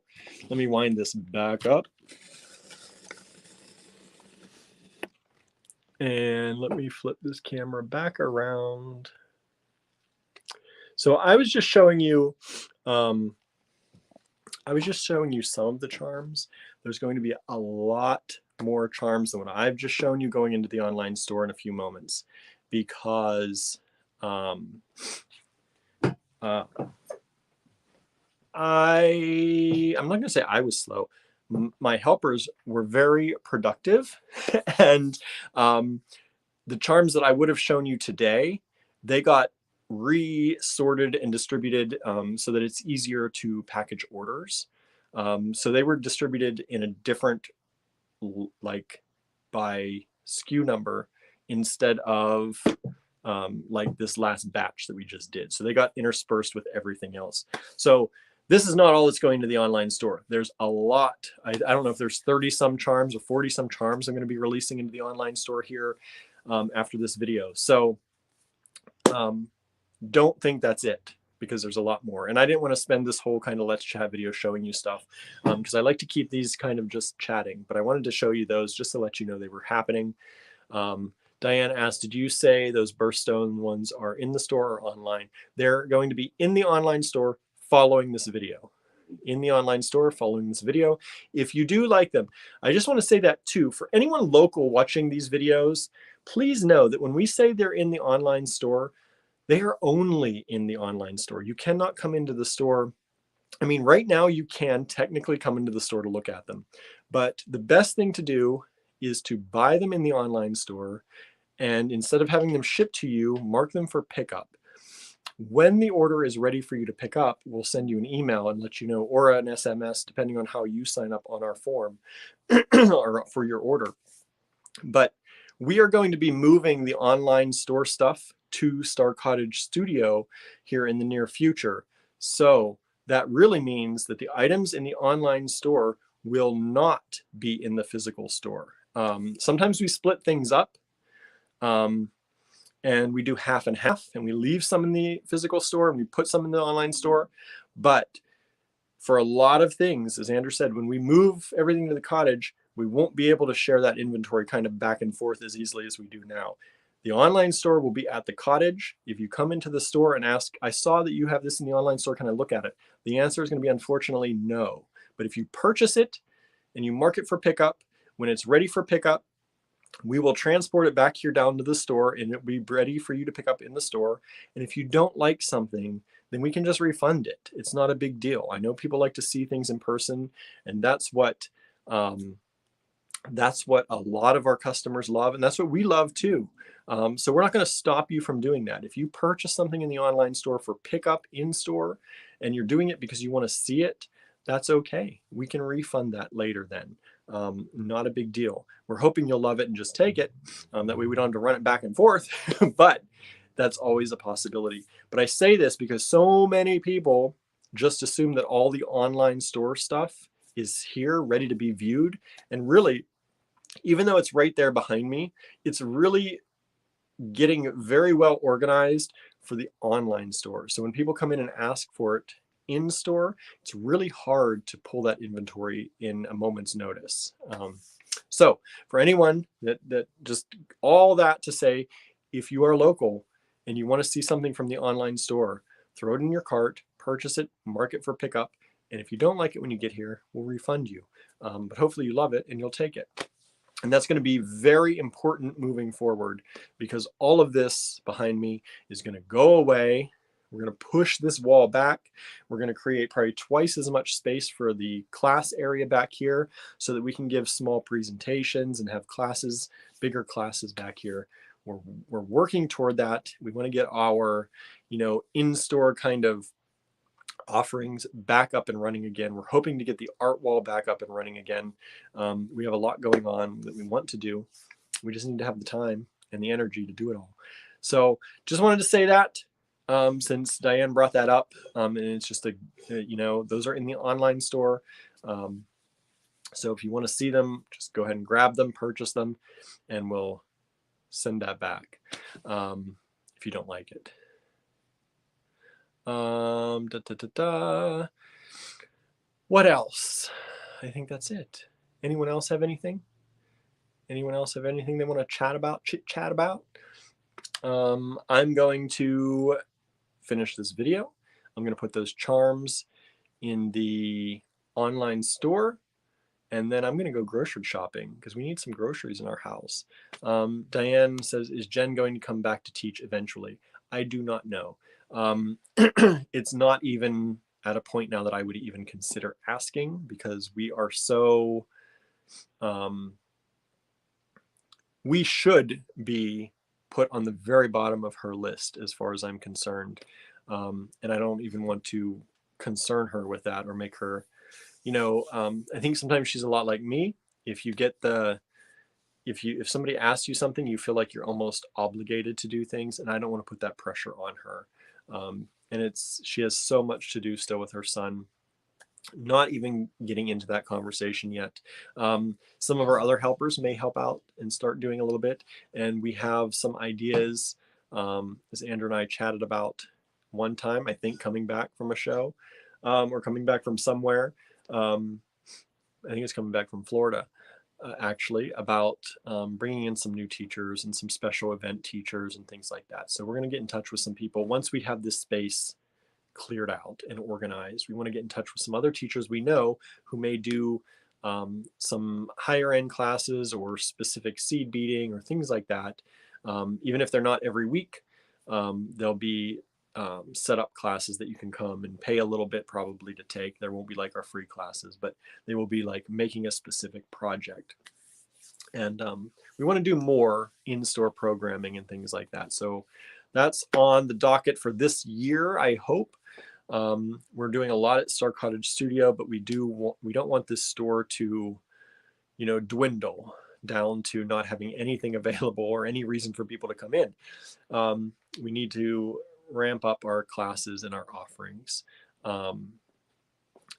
let me wind this back up. And let me flip this camera back around. So I was just showing you, some of the charms. There's going to be a lot more charms than what I've just shown you going into the online store in a few moments, because I'm not going to say I was slow. My helpers were very productive, and the charms that I would have shown you today, they got resorted and distributed so that it's easier to package orders. So they were distributed in a different, like by SKU number instead of like this last batch that we just did. So they got interspersed with everything else. So this is not all that's going to the online store. There's a lot. I don't know if there's 30 some charms or 40 some charms I'm going to be releasing into the online store here after this video. So don't think that's it, because there's a lot more. And I didn't want to spend this whole kind of Let's Chat video showing you stuff because I like to keep these kind of just chatting, but I wanted to show you those just to let you know they were happening. Diane asked, did you say those birthstone ones are in the store or online? They're going to be in the online store following this video. In the online store following this video. If you do like them, I just want to say that too, for anyone local watching these videos, please know that when we say they're in the online store, they are only in the online store. You cannot come into the store. I mean, right now you can technically come into the store to look at them, but the best thing to do is to buy them in the online store, and instead of having them shipped to you, mark them for pickup. When the order is ready for you to pick up, we'll send you an email and let you know, or an SMS, depending on how you sign up on our form or for your order. But we are going to be moving the online store stuff to Star Cottage Studio here in the near future. So that really means that the items in the online store will not be in the physical store. Sometimes we split things up. And we do half and half, and we leave some in the physical store and we put some in the online store. But for a lot of things, as Andrew said, when we move everything to the cottage, we won't be able to share that inventory kind of back and forth as easily as we do now. The online store will be at the cottage. If you come into the store and ask, I saw that you have this in the online store, can I look at it? The answer is going to be unfortunately no. But if you purchase it and you mark it for pickup, when it's ready for pickup, we will transport it back here down to the store and it'll be ready for you to pick up in the store. And if you don't like something, then we can just refund it. It's not a big deal. I know people like to see things in person, and that's what a lot of our customers love, and that's what we love too. So we're not going to stop you from doing that. If you purchase something in the online store for pickup in store and you're doing it because you want to see it, that's okay. We can refund that later then. Not a big deal. We're hoping you'll love it and just take it. That way we don't have to run it back and forth, but that's always a possibility. But I say this because so many people just assume that all the online store stuff is here ready to be viewed. And really, even though it's right there behind me, it's really getting very well organized for the online store. So when people come in and ask for it in store, it's really hard to pull that inventory in a moment's notice. So for anyone that just all that to say, if you are local and you want to see something from the online store, throw it in your cart, purchase it, mark it for pickup. And if you don't like it when you get here, we'll refund you. But hopefully you love it and you'll take it. And that's going to be very important moving forward, because all of this behind me is going to go away. We're going to push this wall back. We're going to create probably twice as much space for the class area back here so that we can give small presentations and have classes, bigger classes back here. We're working toward that. We want to get our, in-store kind of offerings back up and running again. We're hoping to get the art wall back up and running again. We have a lot going on that we want to do. We just need to have the time and the energy to do it all. So just wanted to say that since Diane brought that up, and it's just those are in the online store. So if you want to see them, just go ahead and grab them, purchase them, and we'll send that back if you don't like it. What else? I think that's it. Anyone else have anything? Anyone else have anything they want to chit chat about? I'm going to finish this video. I'm going to put those charms in the online store, and then I'm going to go grocery shopping because we need some groceries in our house. Diane says, is Jen going to come back to teach eventually? I do not know. It's not even at a point now that I would even consider asking, because we are so, we should be put on the very bottom of her list as far as I'm concerned. And I don't even want to concern her with that or make her, I think sometimes she's a lot like me. If you get if somebody asks you something, you feel like you're almost obligated to do things, and I don't want to put that pressure on her. And she has so much to do still with her son, not even getting into that conversation yet. Some of our other helpers may help out and start doing a little bit. And we have some ideas, as Andrew and I chatted about one time, I think coming back from a show, or coming back from somewhere. I think it's coming back from Florida. Actually, about bringing in some new teachers and some special event teachers and things like that. So we're going to get in touch with some people once we have this space cleared out and organized. We want to get in touch with some other teachers we know who may do some higher end classes or specific seed beading or things like that. Even if they're not every week, they'll be set up classes that you can come and pay a little bit probably to take. There won't be like our free classes, but they will be like making a specific project. And we want to do more in-store programming and things like that. So that's on the docket for this year, I hope. We're doing a lot at Star Cottage Studio, but we don't want this store to, dwindle down to not having anything available or any reason for people to come in. We need to ramp up our classes and our offerings.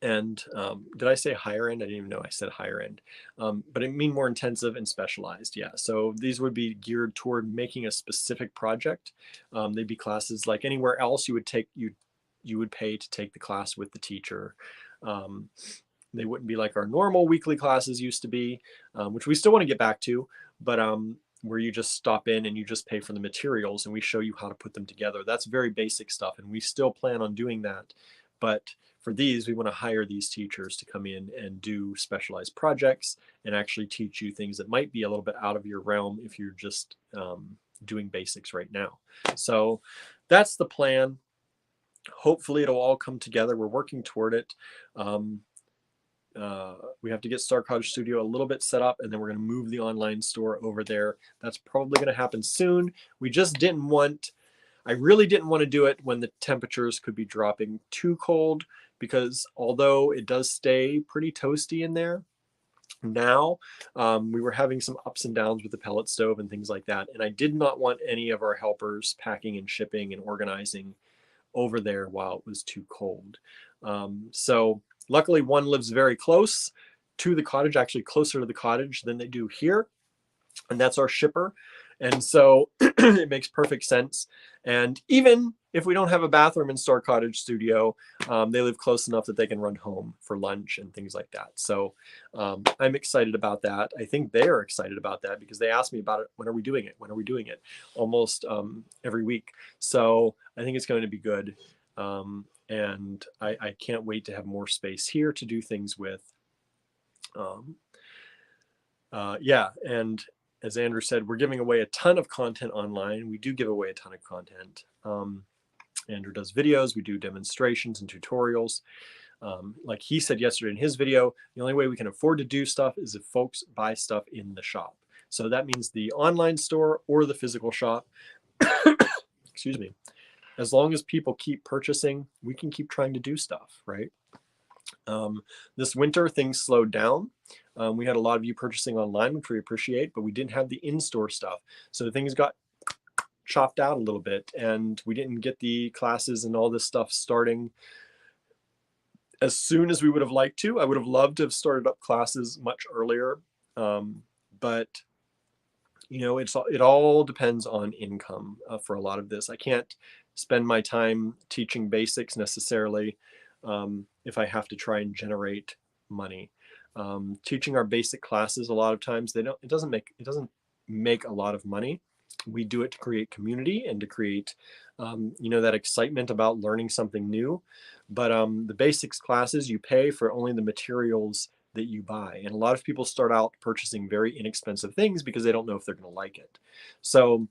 Did I say higher end? I didn't even know I said higher end, but I mean more intensive and specialized. Yeah. So these would be geared toward making a specific project. They'd be classes like anywhere else you would take, you would pay to take the class with the teacher. They wouldn't be like our normal weekly classes used to be, which we still want to get back to, but where you just stop in and you just pay for the materials and we show you how to put them together. That's very basic stuff, and we still plan on doing that. But for these, we want to hire these teachers to come in and do specialized projects and actually teach you things that might be a little bit out of your realm if you're just doing basics right now. So that's the plan. Hopefully it'll all come together. We're working toward it. We have to get Star Cottage Studio a little bit set up, and then we're going to move the online store over there. That's probably going to happen soon. We just didn't want, I really didn't want to do it when the temperatures could be dropping too cold, because although it does stay pretty toasty in there now, we were having some ups and downs with the pellet stove and things like that. And I did not want any of our helpers packing and shipping and organizing over there while it was too cold. So luckily one lives very close to the cottage, actually closer to the cottage than they do here. And that's our shipper. And so it makes perfect sense. And even if we don't have a bathroom in Star Cottage Studio, they live close enough that they can run home for lunch and things like that. So I'm excited about that. I think they're excited about that because they ask me about it. When are we doing it? When are we doing it? Almost every week. So I think it's going to be good. And I can't wait to have more space here to do things with. Yeah, and as Andrew said, we're giving away a ton of content online. We do give away a ton of content. Andrew does videos, we do demonstrations and tutorials. Like he said yesterday in his video, the only way we can afford to do stuff is if folks buy stuff in the shop. So that means the online store or the physical shop. Excuse me. As long as people keep purchasing, we can keep trying to do stuff, right? This winter, things slowed down. We had a lot of you purchasing online, which we appreciate, but we didn't have the in-store stuff. So things got chopped out a little bit, and we didn't get the classes and all this stuff starting as soon as we would have liked to. I would have loved to have started up classes much earlier, but you know, it all depends on income for a lot of this. I can't spend my time teaching basics necessarily if I have to try and generate money. Teaching our basic classes, a lot of times it doesn't make a lot of money. We do it to create community and to create you know, that excitement about learning something new. But the basics classes, you pay for only the materials that you buy. And a lot of people start out purchasing very inexpensive things because they don't know if they're going to like it. So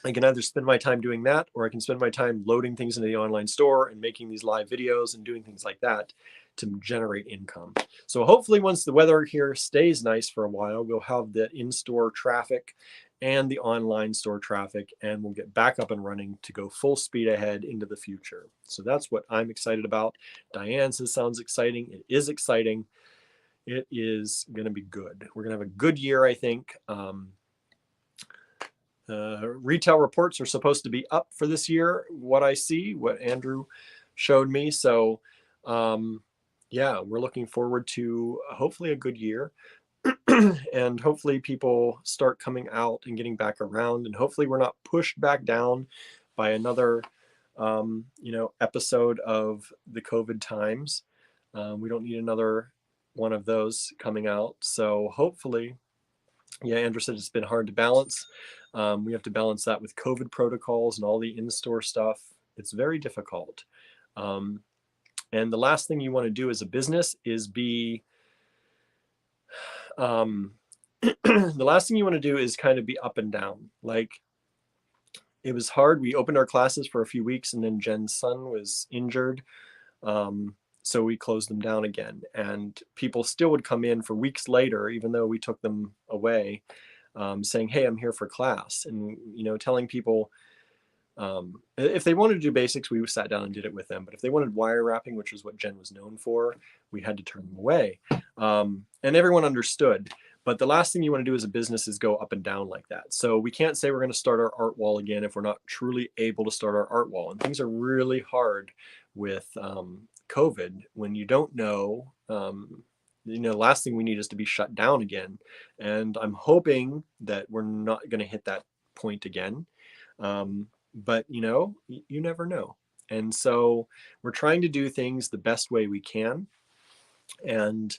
I can either spend my time doing that, or I can spend my time loading things into the online store and making these live videos and doing things like that to generate income. So hopefully once the weather here stays nice for a while, we'll have the in-store traffic and the online store traffic, and we'll get back up and running to go full speed ahead into the future. So that's what I'm excited about. Diane says sounds exciting. It is exciting. It is going to be good. We're going to have a good year, I think. Retail reports are supposed to be up for this year, what I see, what Andrew showed me. So yeah, we're looking forward to hopefully a good year. And hopefully people start coming out and getting back around, and hopefully we're not pushed back down by another you know, episode of the COVID times. We don't need another one of those coming out. So hopefully, yeah, Andrew said it's been hard to balance. We have to balance that with COVID protocols and all the in-store stuff. It's very difficult. And the last thing you want to do as a business is be, the last thing you want to do is kind of be up and down. Like, it was hard. We opened our classes for a few weeks, and then Jen's son was injured. So we closed them down again, and people still would come in for weeks later, even though we took them away, saying, hey, I'm here for class. And, you know, telling people, if they wanted to do basics, we sat down and did it with them. But if they wanted wire wrapping, which is what Jen was known for, we had to turn them away. And everyone understood. But the last thing you want to do as a business is go up and down like that. So we can't say we're going to start our art wall again if we're not truly able to start our art wall. And things are really hard with COVID when you don't know. You know, the last thing we need is to be shut down again. And I'm hoping that we're not going to hit that point again. But, you know, you never know. And so we're trying to do things the best way we can. And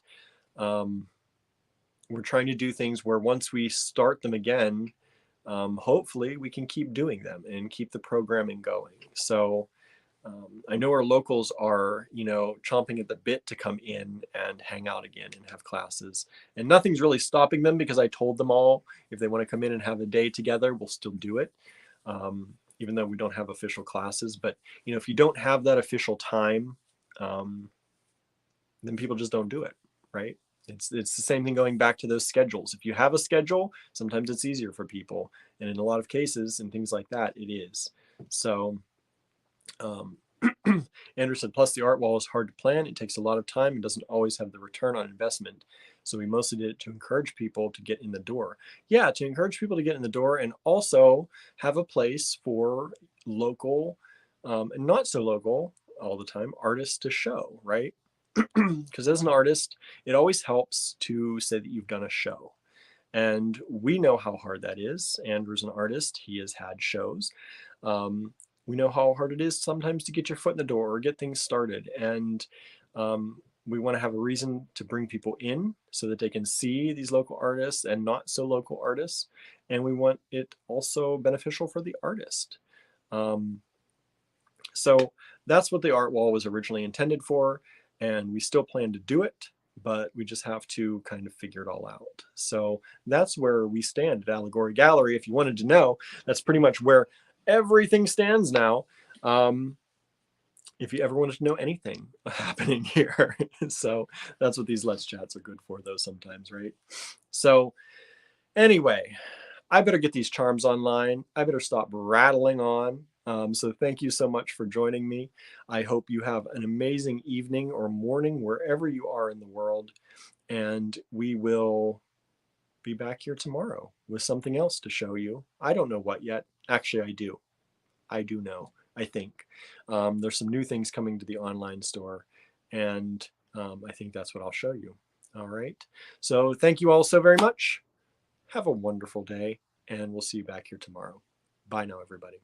we're trying to do things where once we start them again, hopefully we can keep doing them and keep the programming going. So I know our locals are, chomping at the bit to come in and hang out again and have classes. And nothing's really stopping them because I told them all if they want to come in and have a day together, we'll still do it, even though we don't have official classes. But, if you don't have that official time, then people just don't do it, right? It's the same thing going back to those schedules. If you have a schedule, sometimes it's easier for people. And in a lot of cases and things like that, it is. So Andrew said, plus the art wall is hard to plan. It takes a lot of time and doesn't always have the return on investment. So we mostly did it to encourage people to get in the door. Yeah, to encourage people to get in the door and also have a place for local and not so local all the time artists to show, right? Because as an artist, it always helps to say that you've done a show. And we know how hard that is. Andrew's an artist. He has had shows. We know how hard it is sometimes to get your foot in the door or get things started. And we want to have a reason to bring people in so that they can see these local artists and not so local artists. And we want it also beneficial for the artist. So that's what the art wall was originally intended for. And we still plan to do it, but we just have to kind of figure it all out. So that's where we stand at Allegory Gallery. If you wanted to know, that's pretty much where everything stands now. If you ever wanted to know anything happening here. So that's what these Let's Chats are good for, though, sometimes, right? So anyway, I better get these charms online. I better stop rattling on. So thank you so much for joining me. I hope you have an amazing evening or morning wherever you are in the world. And we will be back here tomorrow with something else to show you. I don't know what yet. Actually, I do. I do know, I think. There's some new things coming to the online store. And I think that's what I'll show you. All right. So thank you all so very much. Have a wonderful day. And we'll see you back here tomorrow. Bye now, everybody.